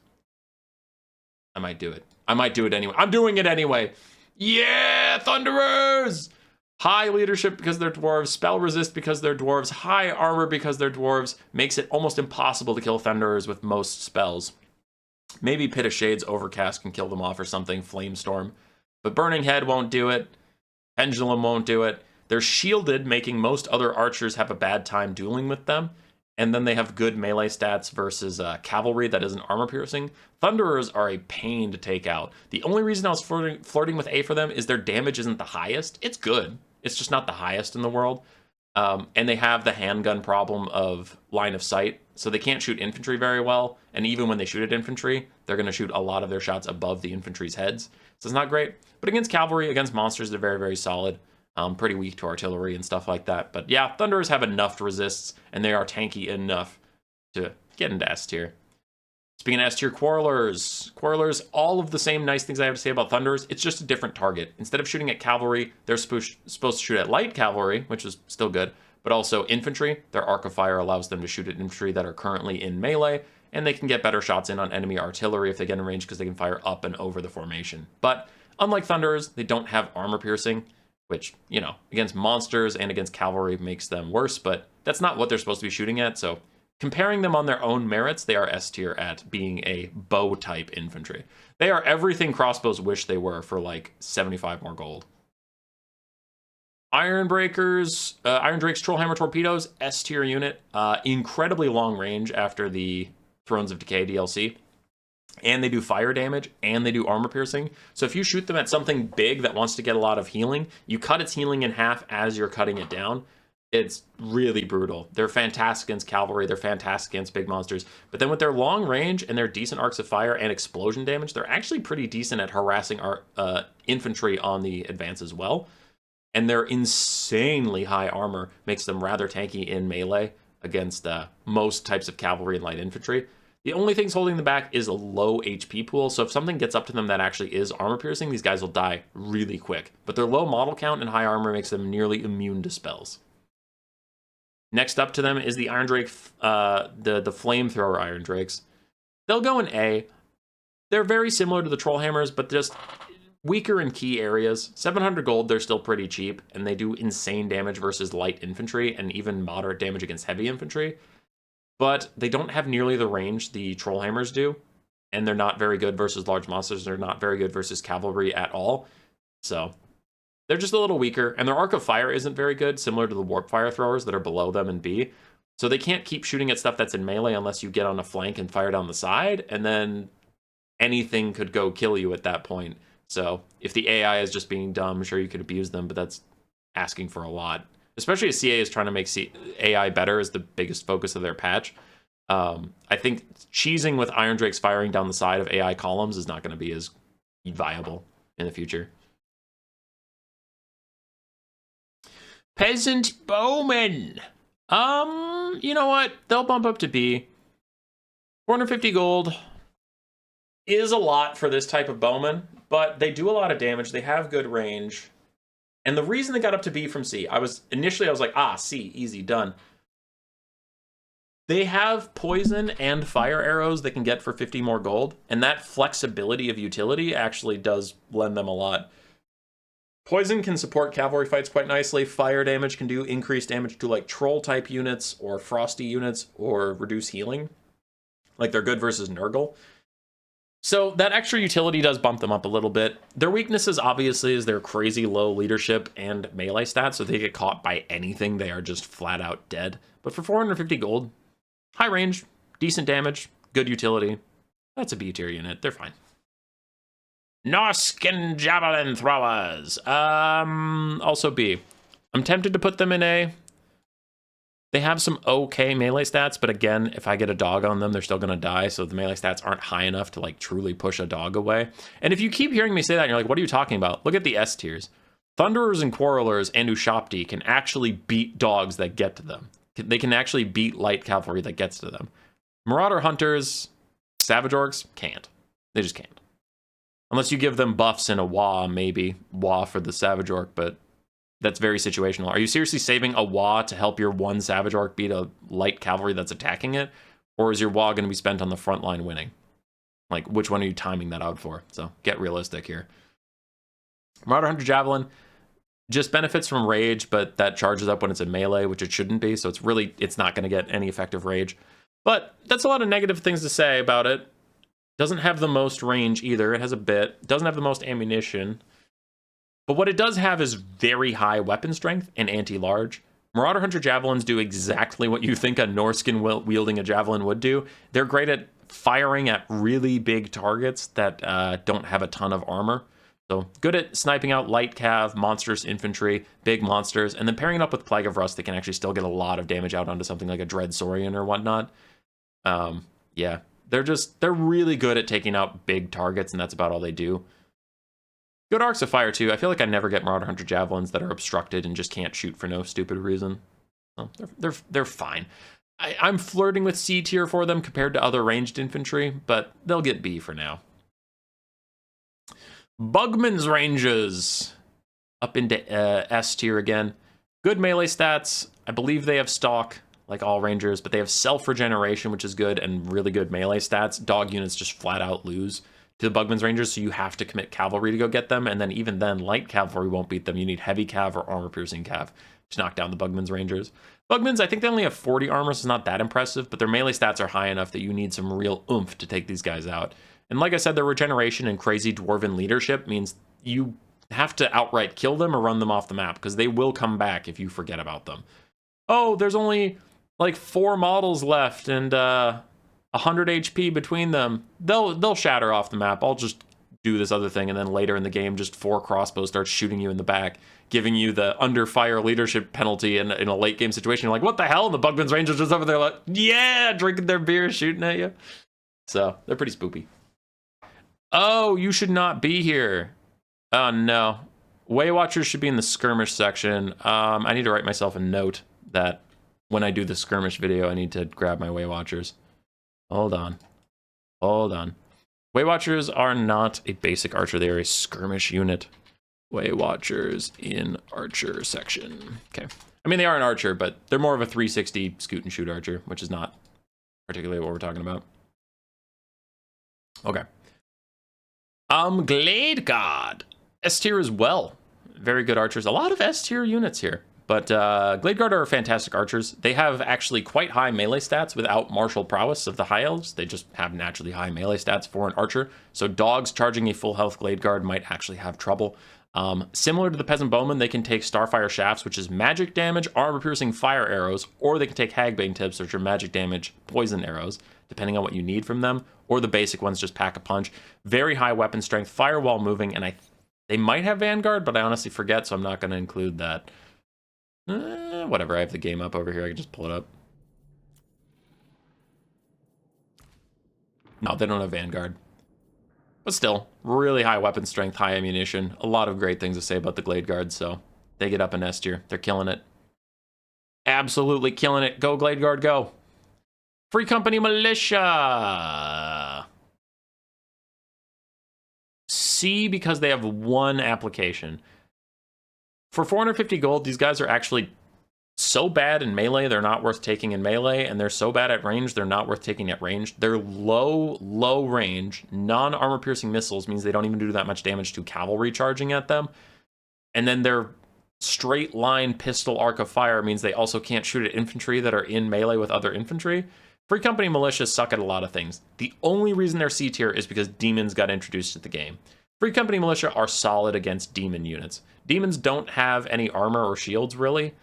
I might do it. I might do it anyway. I'm doing it anyway. Yeah, Thunderers! High leadership because they're dwarves, spell resist because they're dwarves, high armor because they're dwarves, makes it almost impossible to kill Thunderers with most spells. Maybe Pit of Shades Overcast can kill them off or something, Flamestorm. But Burning Head won't do it. Pendulum won't do it. They're shielded, making most other archers have a bad time dueling with them. And then they have good melee stats versus cavalry that isn't armor piercing. Thunderers are a pain to take out. The only reason I was flirting with A for them is their damage isn't the highest. It's good. It's just not the highest in the world. And they have the handgun problem of line of sight. So they can't shoot infantry very well. And even when they shoot at infantry, they're going to shoot a lot of their shots above the infantry's heads. So it's not great. But against cavalry, against monsters, they're very, very solid. Pretty weak to artillery and stuff like that. But yeah, Thunderers have enough resists, and they are tanky enough to get into S tier. Speaking of S tier, Quarrelers. Quarrelers, all of the same nice things I have to say about Thunderers. It's just a different target. Instead of shooting at cavalry, they're supposed to shoot at light cavalry, which is still good, but also infantry. Their Arc of Fire allows them to shoot at infantry that are currently in melee, and they can get better shots in on enemy artillery if they get in range because they can fire up and over the formation. But unlike Thunderers, they don't have armor piercing, which, you know, against monsters and against cavalry makes them worse, but that's not what they're supposed to be shooting at, so comparing them on their own merits, they are S tier at being a bow-type infantry. They are everything crossbows wish they were for, like, 75 more gold. Iron Breakers, Iron Drake's Trollhammer Torpedoes, S tier unit. Incredibly long range after the Thrones of Decay DLC. And they do fire damage, and they do armor piercing. So if you shoot them at something big that wants to get a lot of healing, you cut its healing in half as you're cutting it down. It's really brutal. They're fantastic against cavalry, they're fantastic against big monsters. But then with their long range and their decent arcs of fire and explosion damage, they're actually pretty decent at harassing infantry on the advance as well. And their insanely high armor makes them rather tanky in melee against most types of cavalry and light infantry. The only things holding them back is a low HP pool, so if something gets up to them that actually is armor piercing, these guys will die really quick. But their low model count and high armor makes them nearly immune to spells. Next up to them is the Iron Drake, the Flamethrower Iron Drakes. They'll go in A. They're very similar to the Trollhammers, but just weaker in key areas. 700 gold, they're still pretty cheap, and they do insane damage versus light infantry and even moderate damage against heavy infantry. But they don't have nearly the range the Trollhammers do, and they're not very good versus large monsters. They're not very good versus cavalry at all. So they're just a little weaker, and their Arc of Fire isn't very good, similar to the Warp Fire Throwers that are below them in B. So they can't keep shooting at stuff that's in melee unless you get on a flank and fire down the side, and then anything could go kill you at that point. So if the AI is just being dumb, sure, you could abuse them, but that's asking for a lot. Especially as CA is trying to make AI better is the biggest focus of their patch. I think cheesing with Iron Drakes firing down the side of AI columns is not going to be as viable in the future. Peasant Bowmen. You know what? They'll bump up to B. 450 gold is a lot for this type of bowman, but they do a lot of damage. They have good range. And the reason they got up to B from C, I was like, C, easy, done. They have poison and fire arrows they can get for 50 more gold, and that flexibility of utility actually does lend them a lot. Poison can support cavalry fights quite nicely. Fire damage can do increased damage to like troll type units or frosty units or reduce healing. Like they're good versus Nurgle. So that extra utility does bump them up a little bit. Their weaknesses, obviously, is their crazy low leadership and melee stats. So if they get caught by anything, they are just flat out dead. But for 450 gold, high range, decent damage, good utility. That's a B tier unit. They're fine. Norskin Javelin Throwers. Also B. I'm tempted to put them in A. They have some okay melee stats, but again, if I get a dog on them, they're still going to die, so the melee stats aren't high enough to like truly push a dog away. And if you keep hearing me say that, and you're like, what are you talking about? Look at the S tiers. Thunderers and Quarrelers and Ushapti can actually beat dogs that get to them. They can actually beat light cavalry that gets to them. Marauder Hunters, Savage Orcs, can't. They just can't. Unless you give them buffs in a Wa, maybe. Wa for the Savage Orc, but that's very situational. Are you seriously saving a Wa to help your one Savage Orc beat a light cavalry that's attacking it? Or is your Wa going to be spent on the front line winning? Like, which one are you timing that out for? So, get realistic here. Marauder Hunter Javelin just benefits from rage, but that charges up when it's in melee, which it shouldn't be, so it's not going to get any effective rage. But that's a lot of negative things to say about it. Doesn't have the most range either. It has a bit. Doesn't have the most ammunition. But what it does have is very high weapon strength and anti-large. Marauder Hunter Javelins do exactly what you think a Norskin wielding a javelin would do. They're great at firing at really big targets that don't have a ton of armor. So good at sniping out light cav, monstrous infantry, big monsters, and then pairing it up with Plague of Rust, they can actually still get a lot of damage out onto something like a Dread Saurian or whatnot. Yeah, they're really good at taking out big targets, and that's about all they do. Good arcs of fire too. I feel like I never get Marauder Hunter Javelins that are obstructed and just can't shoot for no stupid reason. So they're fine. I'm flirting with C tier for them compared to other ranged infantry, but they'll get B for now. Bugman's Ranges up into S tier again. Good melee stats. I believe they have stalk like all rangers, but they have self-regeneration, which is good, and really good melee stats. Dog units just flat out lose to the Bugman's Rangers, so you have to commit cavalry to go get them, and then even then, light cavalry won't beat them. You need heavy cav or armor-piercing cav to knock down the Bugman's Rangers. Bugmans, I think they only have 40 armor, so it's not that impressive, but their melee stats are high enough that you need some real oomph to take these guys out. And like I said, their regeneration and crazy dwarven leadership means you have to outright kill them or run them off the map, because they will come back if you forget about them. Oh, there's only like 4 models left and 100 HP between them. They'll shatter off the map. I'll just do this other thing, and then later in the game, just 4 crossbows start shooting you in the back, giving you the under fire leadership penalty in a late game situation. You're like, what the hell? And the Bugman's Rangers just over there like, yeah, drinking their beer, shooting at you. So they're pretty spoopy. Oh, you should not be here. Oh no. Way Watchers should be in the skirmish section. I need to write myself a note that when I do the skirmish video, I need to grab my Way Watchers. Hold on. Way Watchers are not a basic archer. They are a skirmish unit. Way Watchers in archer section. Okay. I mean, they are an archer, but they're more of a 360 scoot and shoot archer, which is not particularly what we're talking about. Okay. Glade Guard. S tier as well. Very good archers. A lot of S tier units here. But Glade Guard are fantastic archers. They have actually quite high melee stats without martial prowess of the High Elves. They just have naturally high melee stats for an archer. So dogs charging a full health Glade Guard might actually have trouble. Similar to the Peasant Bowman, they can take Starfire Shafts, which is magic damage, armor-piercing fire arrows, or they can take Hagbane Tips, which are magic damage, poison arrows, depending on what you need from them, or the basic ones just pack a punch. Very high weapon strength, firewall moving, and they might have Vanguard, but I honestly forget, so I'm not going to include that. Whatever, I have the game up over here. I can just pull it up. No, they don't have Vanguard. But still, really high weapon strength, high ammunition. A lot of great things to say about the Glade Guard, so they get up in S tier. They're killing it. Absolutely killing it. Go, Glade Guard, go. Free Company Militia. C, because they have one application. For 450 gold, these guys are actually so bad in melee, they're not worth taking in melee, and they're so bad at range, they're not worth taking at range. They're low range, non-armor piercing missiles means they don't even do that much damage to cavalry charging at them. And then their straight line pistol arc of fire means they also can't shoot at infantry that are in melee with other infantry. Free Company Militia suck at a lot of things. The only reason they're C tier is because demons got introduced to the game. Free Company Militia are solid against demon units. Demons don't have any armor or shields, really,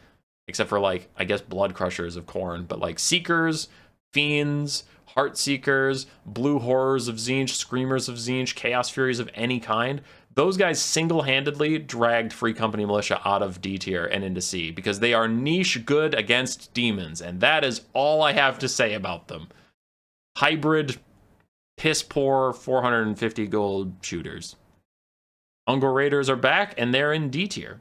except for, like, I guess Blood Crushers of Khorne, but, like, Seekers, Fiends, Heart Seekers, Blue Horrors of Tzeentch, Screamers of Tzeentch, Chaos Furies of any kind, Those guys single-handedly dragged Free Company Militia out of D tier and into C because they are niche good against demons, and that is all I have to say about them. Hybrid, piss-poor 450 gold shooters. Ungor Raiders are back, and they're in D tier.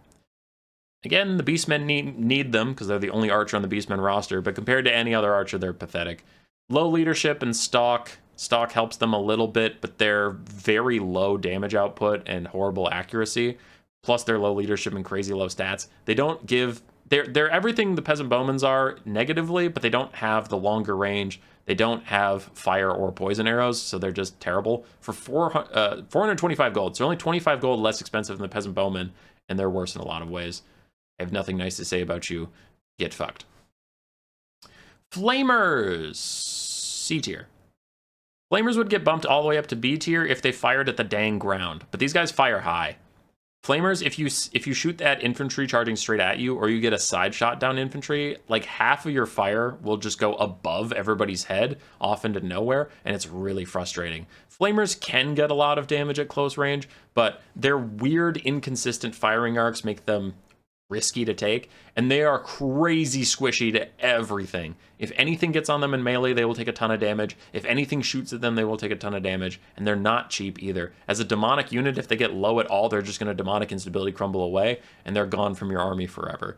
Again, the Beastmen need them because they're the only archer on the Beastmen roster, but compared to any other archer, they're pathetic. Low leadership and stock. Stock helps them a little bit, but they're very low damage output and horrible accuracy. Plus, their low leadership and crazy low stats. They don't give... They're everything the Peasant Bowmans are negatively, but they don't have the longer range. They don't have fire or poison arrows, so they're just terrible. For 425 gold, so only 25 gold less expensive than the Peasant Bowman, and they're worse in a lot of ways. I have nothing nice to say about you. Get fucked. Flamers. C tier. Flamers would get bumped all the way up to B tier if they fired at the dang ground, but these guys fire high. Flamers, if you shoot that infantry charging straight at you, or you get a side shot down infantry, like half of your fire will just go above everybody's head, off into nowhere, and it's really frustrating. Flamers can get a lot of damage at close range, but their weird, inconsistent firing arcs make them risky to take, and they are crazy squishy to everything. If anything gets on them in melee, they will take a ton of damage. If anything shoots at them, they will take a ton of damage, and they're not cheap either. As a demonic unit, if they get low at all, they're just going to demonic instability crumble away, and they're gone from your army forever.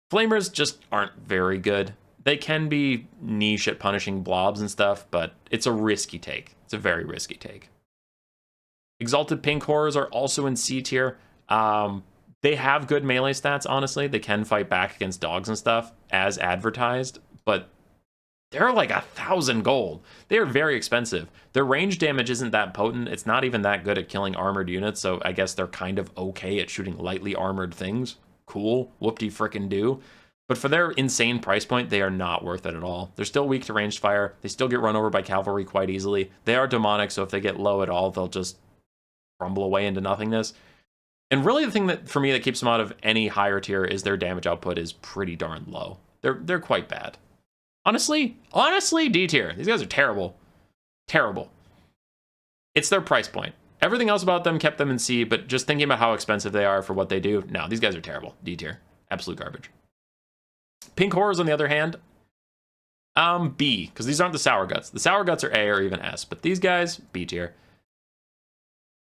Flamers just aren't very good. They can be niche at punishing blobs and stuff, but it's a risky take. It's a very risky take. Exalted Pink Horrors are also in C tier. They have good melee stats, honestly. They can fight back against dogs and stuff, as advertised, but they're like 1,000 gold. They are very expensive. Their range damage isn't that potent. It's not even that good at killing armored units, so I guess they're kind of okay at shooting lightly armored things. Cool. Whoop-de-frickin-do. But for their insane price point, they are not worth it at all. They're still weak to ranged fire. They still get run over by cavalry quite easily. They are demonic, so if they get low at all, they'll just crumble away into nothingness. And really the thing that, for me, that keeps them out of any higher tier is their damage output is pretty darn low. They're quite bad. Honestly, D tier. These guys are terrible. Terrible. It's their price point. Everything else about them kept them in C, but just thinking about how expensive they are for what they do, no, these guys are terrible. D tier. Absolute garbage. Pink Horrors, on the other hand, B, because these aren't the Sour Guts. The Sour Guts are A or even S, but these guys, B tier.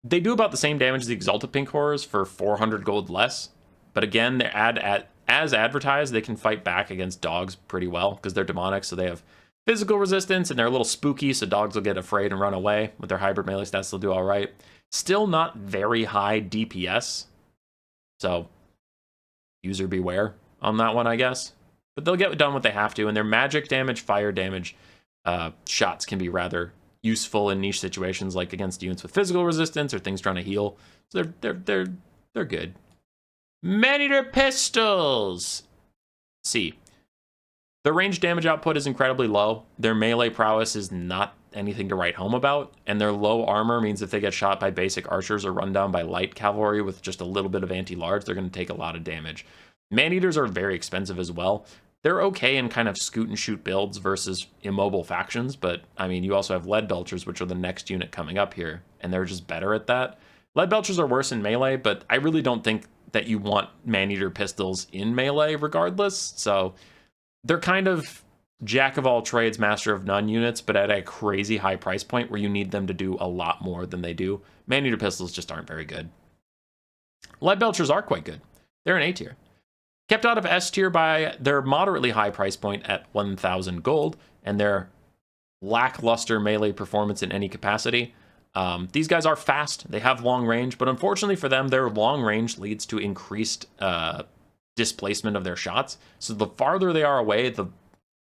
They do about the same damage as the Exalted Pink Horrors for 400 gold less. But again, they're as advertised, they can fight back against dogs pretty well because they're demonic, so they have physical resistance and they're a little spooky, so dogs will get afraid and run away. With their hybrid melee stats, they'll do all right. Still not very high DPS, so user beware on that one, I guess. But they'll get done what they have to, and their magic damage, fire damage shots can be rather useful in niche situations like against units with physical resistance or things trying to heal. So they're good. Man-Eater Pistols. C. Their range damage output is incredibly low. Their melee prowess is not anything to write home about, and their low armor means if they get shot by basic archers or run down by light cavalry with just a little bit of anti-large, they're going to take a lot of damage. Man-Eaters are very expensive as well. They're okay in kind of scoot and shoot builds versus immobile factions, but I mean, you also have Lead Belchers, which are the next unit coming up here, and they're just better at that. Lead Belchers are worse in melee, but I really don't think that you want Man-Eater Pistols in melee regardless, so they're kind of jack of all trades, master of none units, but at a crazy high price point where you need them to do a lot more than they do. Man-Eater Pistols just aren't very good. Lead Belchers are quite good. They're an A tier. Kept out of S tier by their moderately high price point at 1,000 gold and their lackluster melee performance in any capacity. These guys are fast, they have long range, but unfortunately for them, their long range leads to increased displacement of their shots. So the farther they are away, the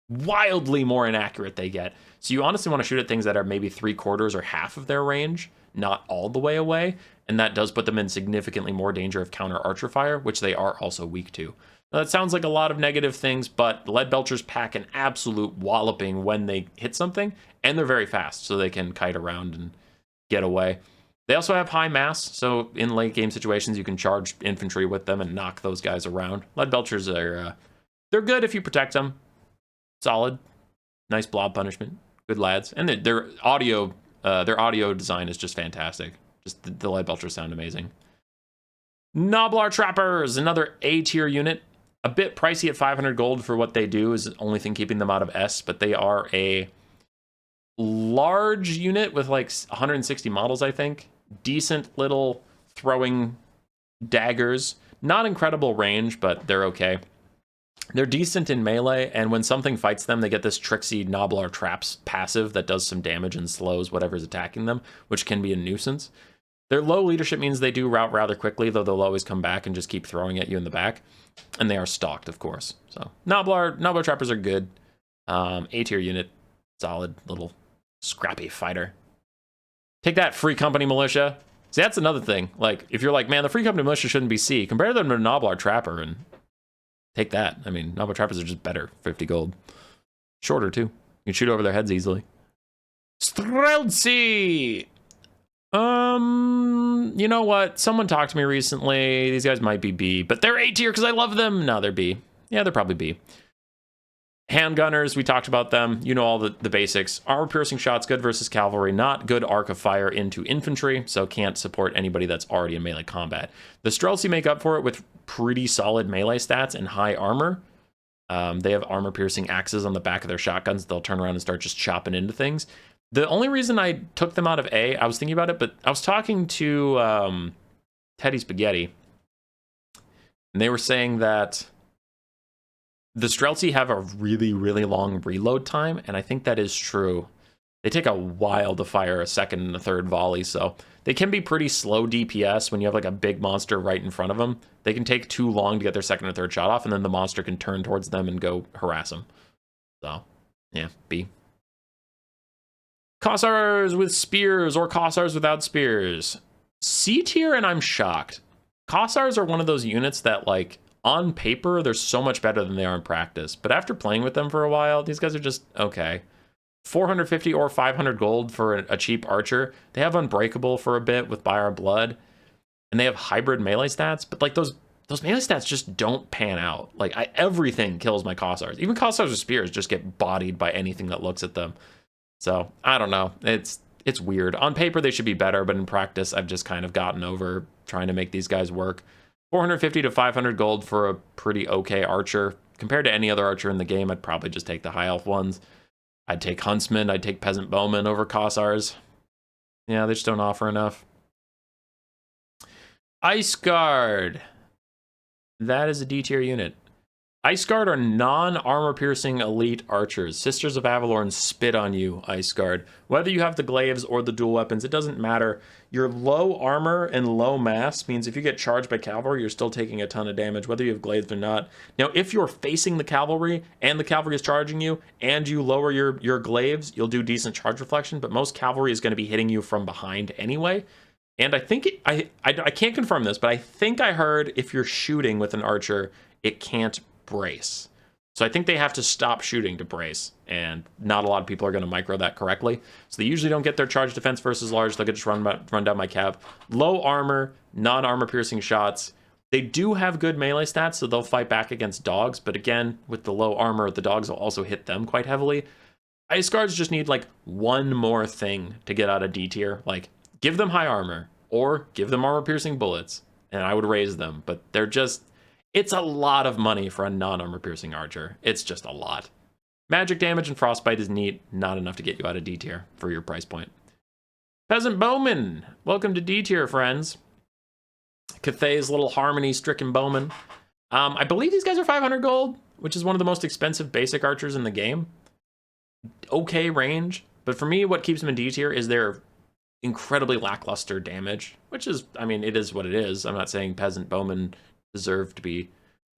wildly more inaccurate they get. So you honestly want to shoot at things that are maybe 3/4 or half of their range, not all the way away, and that does put them in significantly more danger of counter archer fire, which they are also weak to. Now, that sounds like a lot of negative things, but Lead Belchers pack an absolute walloping when they hit something, and they're very fast, so they can kite around and get away. They also have high mass, so in late game situations, you can charge infantry with them and knock those guys around. Lead Belchers are, they're good if you protect them. Solid. Nice blob punishment. Good lads. And their audio design is just fantastic. Just the lead belchers sound amazing. Gnoblar Trappers, another A tier unit. A bit pricey at 500 gold for what they do, is the only thing keeping them out of S, but they are a large unit with like 160 models, I think. Decent little throwing daggers. Not incredible range, but they're okay. They're decent in melee, and when something fights them, they get this tricksy Gnoblar Traps passive that does some damage and slows whatever's attacking them, which can be a nuisance. Their low leadership means they do rout rather quickly, though they'll always come back and just keep throwing at you in the back. And they are stalked, of course. So Gnoblar Trappers are good. A tier unit, solid little scrappy fighter. Take that, Free Company Militia. See, that's another thing. Like, if you're like, man, the Free Company Militia shouldn't be C, compare them to Gnoblar Trapper and take that. I mean, Gnoblar Trappers are just better. 50 gold. Shorter, too. You can shoot over their heads easily. Streltsy! You know what? Someone talked to me recently. These guys might be B, but they're A tier because I love them. No, they're B. Yeah, they're probably B. Handgunners, we talked about them. You know all the basics. Armor-piercing shots, good versus cavalry. Not good arc of fire into infantry, so can't support anybody that's already in melee combat. The Streltsy make up for it with pretty solid melee stats and high armor. They have armor-piercing axes on the back of their shotguns. They'll turn around and start just chopping into things. The only reason I took them out of A, I was thinking about it, but I was talking to Teddy Spaghetti, and they were saying that the Streltsy have a really, really long reload time, and I think that is true. They take a while to fire a second and a third volley, so they can be pretty slow DPS when you have like a big monster right in front of them. They can take too long to get their second or third shot off, and then the monster can turn towards them and go harass them. So, yeah, B. Kossars with spears or Kossars without spears. C tier, and I'm shocked. Kossars are one of those units that, like, on paper, they're so much better than they are in practice. But after playing with them for a while, these guys are just okay. 450 or 500 gold for a cheap archer. They have Unbreakable for a bit with By Our Blood. And they have hybrid melee stats. But, like, those melee stats just don't pan out. Like, everything kills my Kossars. Even Kossars with spears just get bodied by anything that looks at them. So, I don't know. It's weird. On paper, they should be better, but in practice, I've just kind of gotten over trying to make these guys work. 450 to 500 gold for a pretty okay archer. Compared to any other archer in the game, I'd probably just take the high elf ones. I'd take Huntsman, I'd take Peasant Bowmen over Kossars. Yeah, they just don't offer enough. Ice Guard. That is a D tier unit. Ice Guard are non-armor-piercing elite archers. Sisters of Avalorn spit on you, Ice Guard. Whether you have the glaives or the dual weapons, it doesn't matter. Your low armor and low mass means if you get charged by cavalry, you're still taking a ton of damage, whether you have glaives or not. Now, if you're facing the cavalry, and the cavalry is charging you, and you lower your glaives, you'll do decent charge reflection, but most cavalry is going to be hitting you from behind anyway. And I think, I can't confirm this, but I think I heard if you're shooting with an archer, it can't brace. So I think they have to stop shooting to brace, and not a lot of people are going to micro that correctly. So they usually don't get their charge defense versus large. They'll get just run down my cav. Low armor, non-armor piercing shots. They do have good melee stats, so they'll fight back against dogs. But again, with the low armor, the dogs will also hit them quite heavily. Ice Guards just need like one more thing to get out of D tier. Like, give them high armor or give them armor piercing bullets, and I would raise them. But they're just... It's a lot of money for a non-armor piercing archer. It's just a lot. Magic damage and frostbite is neat. Not enough to get you out of D tier for your price point. Peasant Bowman. Welcome to D tier, friends. Cathay's little harmony-stricken bowman. I believe these guys are 500 gold, which is one of the most expensive basic archers in the game. Okay range. But for me, what keeps them in D tier is their incredibly lackluster damage, which is, I mean, it is what it is. I'm not saying Peasant Bowman deserve to be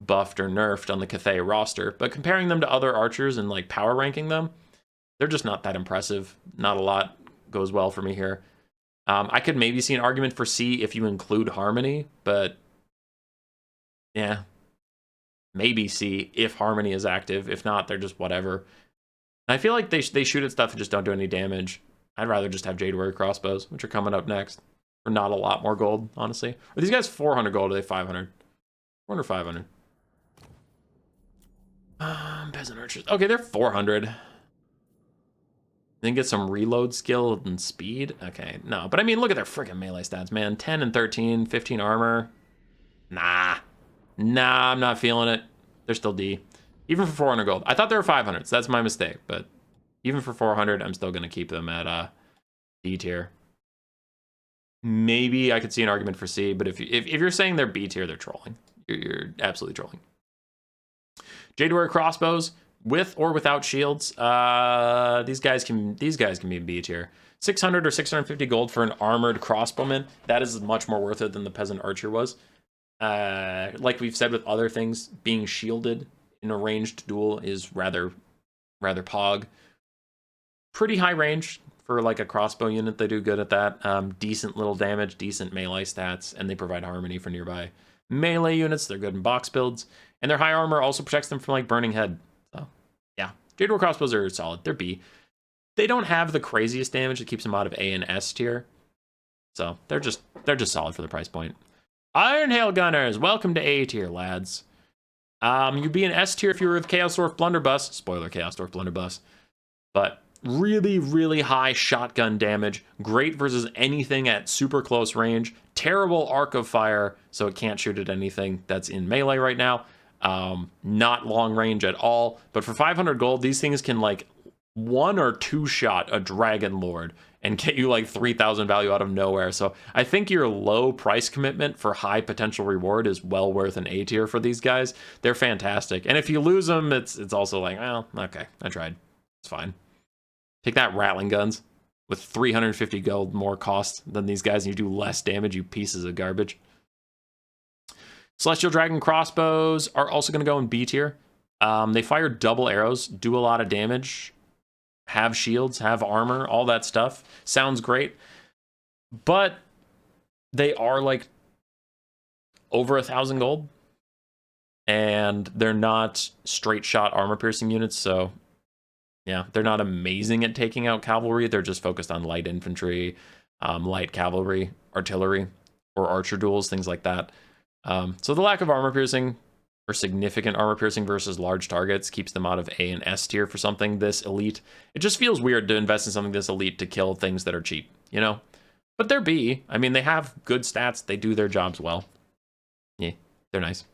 buffed or nerfed on the Cathay roster, but comparing them to other archers and like power ranking them, they're just not that impressive. Not a lot goes well for me here. I could maybe see an argument for C if you include Harmony, but yeah, maybe C if Harmony is active. If not, they're just whatever. And I feel like they shoot at stuff and just don't do any damage. I'd rather just have Jade Warrior crossbows, which are coming up next, for not a lot more gold, honestly. Are these guys 400 gold or are they 500? 400 or 500? Peasant archers. Okay, they're 400. Then get some reload skill and speed. Okay, no. But I mean, look at their freaking melee stats, man. 10 and 13, 15 armor. Nah. Nah, I'm not feeling it. They're still D. Even for 400 gold. I thought they were 500, so that's my mistake. But even for 400, I'm still going to keep them at D tier. Maybe I could see an argument for C, but if you're saying they're B tier, they're trolling. You're absolutely trolling. Jade Warrior crossbows. With or without shields, these guys can be B tier. 600 or 650 gold for an armored crossbowman. That is much more worth it than the peasant archer was. Like we've said with other things, being shielded in a ranged duel is rather pog. Pretty high range for like a crossbow unit. They do good at that. Decent little damage, decent melee stats, and they provide harmony for nearby melee units. They're good in box builds, and their high armor also protects them from like burning head. So yeah, Jade War crossbows are solid. They're B. They don't have the craziest damage that keeps them out of A and S tier, so they're just solid for the price point. Iron Hail Gunners, welcome to A tier, lads. You'd be an S tier if you were with Chaos Dwarf Blunderbuss. Spoiler, Chaos Dwarf Blunderbuss. But really high shotgun damage. Great versus anything at super close range. Terrible arc of fire, so it can't shoot at anything that's in melee right now. Not long range at all. But for 500 gold, these things can like 1 or 2 shot a Dragon Lord and get you like 3,000 value out of nowhere. So I think your low price commitment for high potential reward is well worth an A tier for these guys. They're fantastic. And if you lose them, it's also like, well, okay, I tried. It's fine. Take that, Rattling Guns, with 350 gold more cost than these guys, and you do less damage, you pieces of garbage. Celestial Dragon crossbows are also going to go in B tier. They fire double arrows, do a lot of damage, have shields, have armor, all that stuff. Sounds great. But they are like over 1,000 gold. And they're not straight shot armor piercing units, so yeah, they're not amazing at taking out cavalry. They're just focused on light infantry, light cavalry, artillery, or archer duels, things like that. So the lack of armor piercing or significant armor piercing versus large targets keeps them out of A and S tier for something this elite. It just feels weird to invest in something this elite to kill things that are cheap, you know? But they're B. I mean, they have good stats. They do their jobs well. Yeah, they're nice.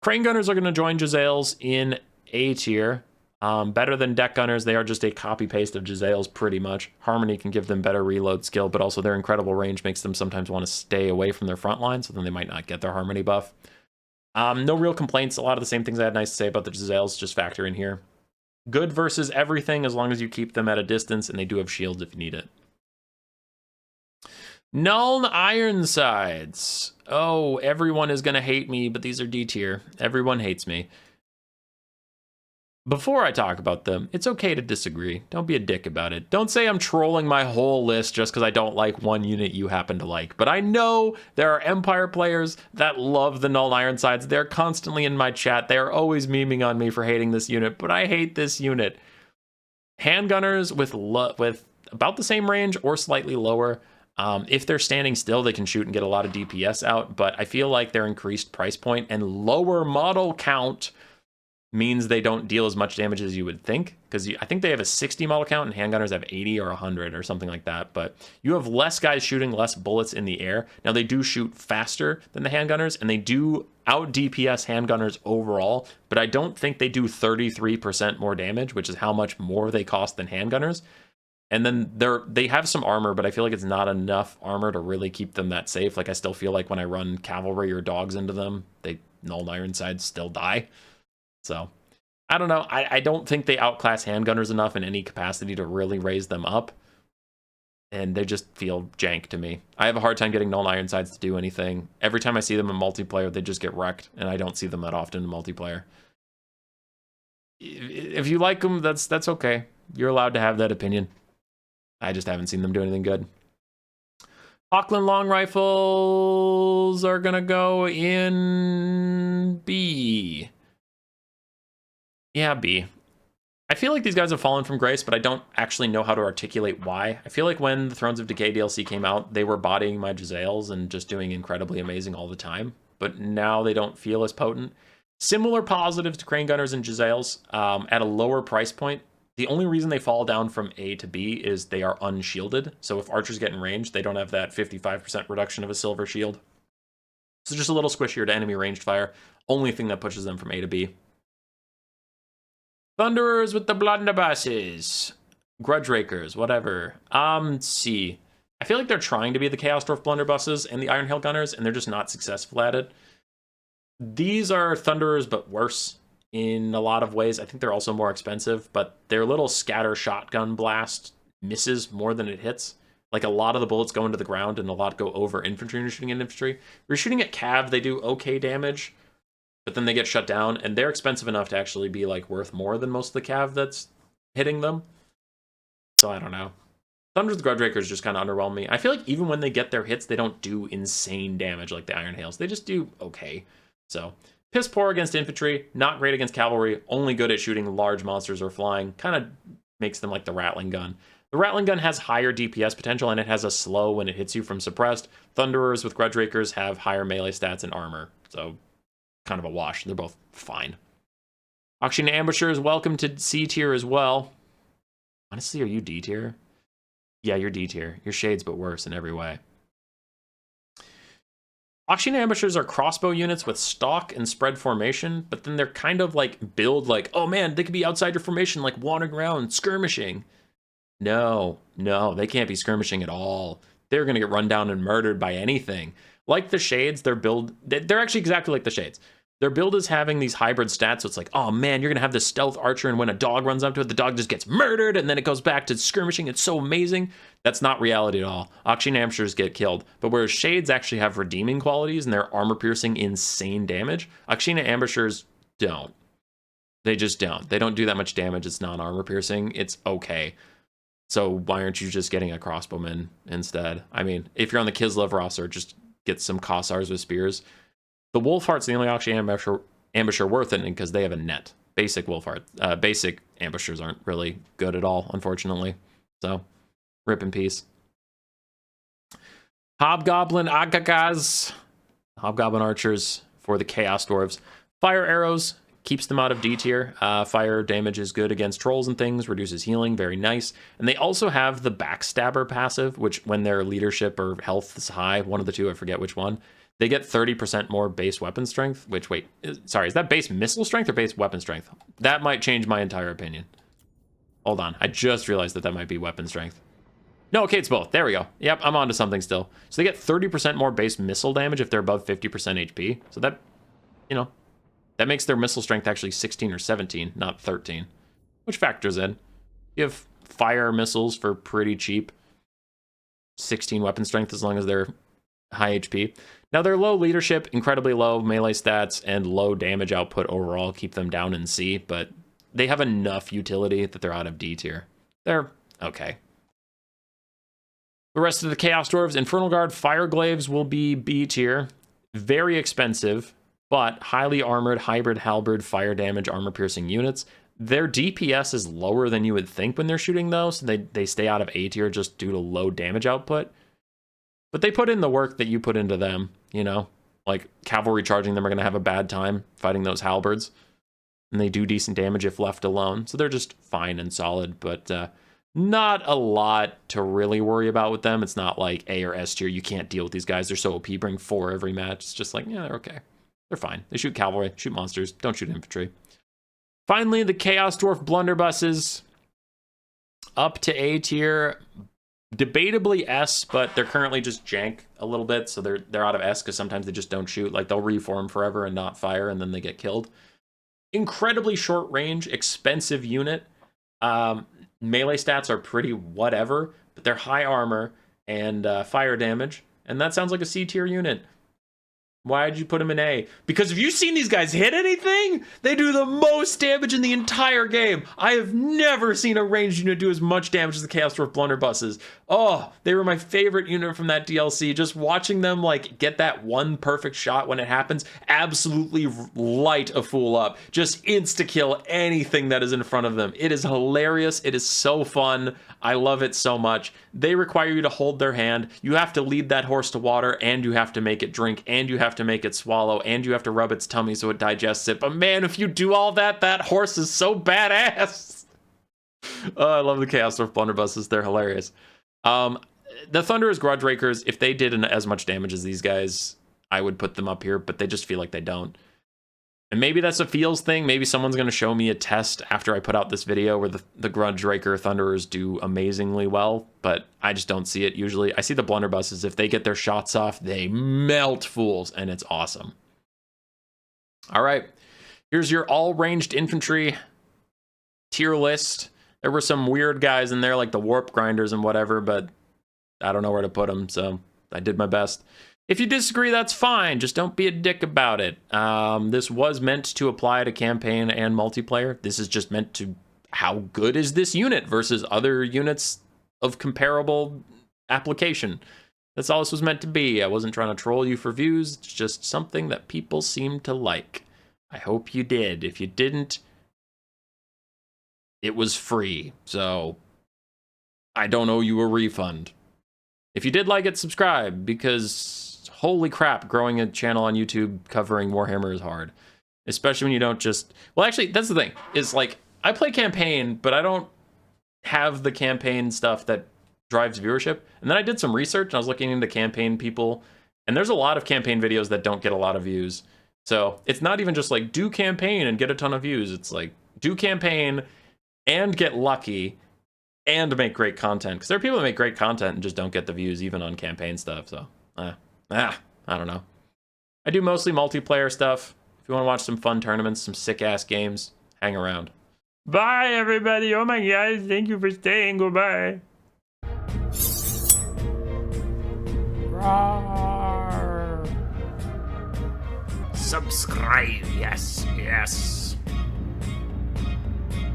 Crane Gunners are going to join Jezzails in A tier. Better than Deck Gunners. They are just a copy-paste of Jezzails, pretty much. Harmony can give them better reload skill, but also their incredible range makes them sometimes want to stay away from their front line, so then they might not get their Harmony buff. No real complaints. A lot of the same things I had nice to say about the Jezzails just factor in here. Good versus everything as long as you keep them at a distance, and they do have shields if you need it. Nuln Ironsides. Oh, everyone is going to hate me, but these are D tier. Everyone hates me. Before I talk about them, it's okay to disagree. Don't be a dick about it. Don't say I'm trolling my whole list just because I don't like one unit you happen to like. But I know there are Empire players that love the Nuln Ironsides. They're constantly in my chat. They are always memeing on me for hating this unit, but I hate this unit. Handgunners with about the same range or slightly lower. If they're standing still, they can shoot and get a lot of DPS out, but I feel like their increased price point and lower model count means they don't deal as much damage as you would think, because I think they have a 60 model count and handgunners have 80 or 100 or something like that, but you have less guys shooting less bullets in the air. Now they do shoot faster than the handgunners, and they do out DPS handgunners overall, but I don't think they do 33% more damage, which is how much more they cost than handgunners. And then they have some armor, but I feel like it's not enough armor to really keep them that safe. Like I still feel like when I run cavalry or dogs into them, they Nuln Ironsides still die. So, I don't know. I don't think they outclass handgunners enough in any capacity to really raise them up. And they just feel jank to me. I have a hard time getting Nuln Ironsides to do anything. Every time I see them in multiplayer, they just get wrecked. And I don't see them that often in multiplayer. If you like them, that's okay. You're allowed to have that opinion. I just haven't seen them do anything good. Auckland long rifles are going to go in B. Yeah, B. I feel like these guys have fallen from grace, but I don't actually know how to articulate why. I feel like when the Thrones of Decay DLC came out, they were bodying my Jezzails and just doing incredibly amazing all the time. But now they don't feel as potent. Similar positives to Crane Gunners and Jezzails. At a lower price point, The only reason they fall down from A to B is they are unshielded. So if archers get in range, they don't have that 55% reduction of a silver shield. So just a little squishier to enemy ranged fire. Only thing that pushes them from A to B. Thunderers with the blunderbusses. Grudge Rakers, whatever. C. I feel like they're trying to be the Chaos Dwarf blunderbusses and the Iron Hail Gunners, and they're just not successful at it. These are Thunderers, but worse in a lot of ways. I think they're also more expensive, but their little scatter shotgun blast misses more than it hits. Like, a lot of the bullets go into the ground and a lot go over infantry when you're shooting at infantry. If you're shooting at cav, they do okay damage, but then they get shut down, and they're expensive enough to actually be like worth more than most of the cav that's hitting them. So I don't know. Thunder's Grudge Rakers just kind of underwhelm me. I feel like even when they get their hits, they don't do insane damage like the Iron Hails. They just do okay. So, piss poor against infantry, not great against cavalry, only good at shooting large monsters or flying. Kind of makes them like the Rattling Gun. The Rattling Gun has higher DPS potential, and it has a slow when it hits you from suppressed. Thunderers with Grudge Rakers have higher melee stats and armor. So, kind of a wash. They're both fine. Auction Ambushers, welcome to C tier as well. Honestly, are you D tier? Yeah, you're D tier. You're shades, but worse in every way. Auction Ambushers are crossbow units with stalk and spread formation, but then they're kind of like build like, oh man, they could be outside your formation, like wandering around, skirmishing. No, they can't be skirmishing at all. They're going to get run down and murdered by anything. Like the Shades, they're actually exactly like the Shades. Their build is having these hybrid stats, so it's like, oh man, you're going to have this stealth archer, and when a dog runs up to it, the dog just gets murdered, and then it goes back to skirmishing. It's so amazing. That's not reality at all. Auction Ambushers get killed. But whereas Shades actually have redeeming qualities, and they're armor-piercing insane damage, Auction Ambushers don't. They just don't. They don't do that much damage. It's non-armor-piercing. It's okay. So why aren't you just getting a crossbowman instead? I mean, if you're on the Kislev roster, just get some Kossars with spears. The Wolfheart's the only Auction Ambusher worth it because they have a net. Basic Wolfheart. Basic Ambushers aren't really good at all, unfortunately. So, rip in peace. Hobgoblin Agagas. Hobgoblin Archers for the Chaos Dwarves. Fire Arrows keeps them out of D tier. Fire damage is good against trolls and things, reduces healing, very nice. And they also have the Backstabber passive, which when their leadership or health is high, one of the two, I forget which one, they get 30% more base weapon strength, which, wait, sorry, is that base missile strength or base weapon strength? That might change my entire opinion. Hold on, I just realized that might be weapon strength. No, okay, it's both. There we go. Yep, I'm onto something still. So they get 30% more base missile damage if they're above 50% HP. So that, you know, that makes their missile strength actually 16 or 17, not 13, which factors in. You have fire missiles for pretty cheap. 16 weapon strength as long as they're high HP. Now, their low leadership, incredibly low melee stats, and low damage output overall keep them down in C, but they have enough utility that they're out of D tier. They're okay. The rest of the Chaos Dwarves, Infernal Guard, Fireglaves will be B tier. Very expensive, but highly armored, hybrid halberd, fire damage, armor-piercing units. Their DPS is lower than you would think when they're shooting, though, so they stay out of A tier just due to low damage output. But they put in the work that you put into them, you know? Like, cavalry charging them are going to have a bad time fighting those halberds. And they do decent damage if left alone. So they're just fine and solid, but not a lot to really worry about with them. It's not like A or S tier. You can't deal with these guys. They're so OP, bring 4 every match. It's just like, yeah, they're okay. They're fine. They shoot cavalry, shoot monsters, don't shoot infantry. Finally, the Chaos Dwarf blunderbusses. Up to A tier. Debatably S, but they're currently just jank a little bit, so they're out of S because sometimes they just don't shoot. Like, they'll reform forever and not fire, and then they get killed. Incredibly short range, expensive unit. Melee stats are pretty whatever, but they're high armor and fire damage, and that sounds like a C tier unit. Why did you put them in A? Because have you seen these guys hit anything? They do the most damage in the entire game. I have never seen a ranged unit do as much damage as the Chaos Dwarf blunderbusses. Oh, they were my favorite unit from that DLC. Just watching them like get that one perfect shot when it happens, absolutely light a fool up. Just insta-kill anything that is in front of them. It is hilarious. It is so fun. I love it so much. They require you to hold their hand. You have to lead that horse to water, and you have to make it drink, and you have to make it swallow, and you have to rub its tummy so it digests it. But man, if you do all that, that horse is so badass. Oh, I love the Chaos Dwarf blunderbusses. They're hilarious. The Thunderers Grudge Rakers, if they did as much damage as these guys, I would put them up here, but they just feel like they don't. And maybe that's a feels thing. Maybe someone's going to show me a test after I put out this video where the Grudge Raker Thunderers do amazingly well, but I just don't see it usually. I see the blunderbusses. If they get their shots off, they melt fools, and it's awesome. All right, here's your all-ranged infantry tier list. There were some weird guys in there, like the Warp Grinders and whatever, but I don't know where to put them, so I did my best. If you disagree, that's fine. Just don't be a dick about it. This was meant to apply to campaign and multiplayer. This is just meant to, how good is this unit versus other units of comparable application? That's all this was meant to be. I wasn't trying to troll you for views. It's just something that people seem to like. I hope you did. If you didn't, it was free, so I don't owe you a refund. If you did like it, subscribe, because holy crap, growing a channel on YouTube covering Warhammer is hard. Especially when you don't just... Well, actually, that's the thing. Is like, I play campaign, but I don't have the campaign stuff that drives viewership. And then I did some research, and I was looking into campaign people, and there's a lot of campaign videos that don't get a lot of views. So it's not even just like, do campaign and get a ton of views. It's like, do campaign and get lucky and make great content. Because there are people that make great content and just don't get the views, even on campaign stuff. So, I don't know. I do mostly multiplayer stuff. If you want to watch some fun tournaments, some sick-ass games, hang around. Bye, everybody. Oh my God, thank you for staying. Goodbye. Roar. Subscribe, yes, yes.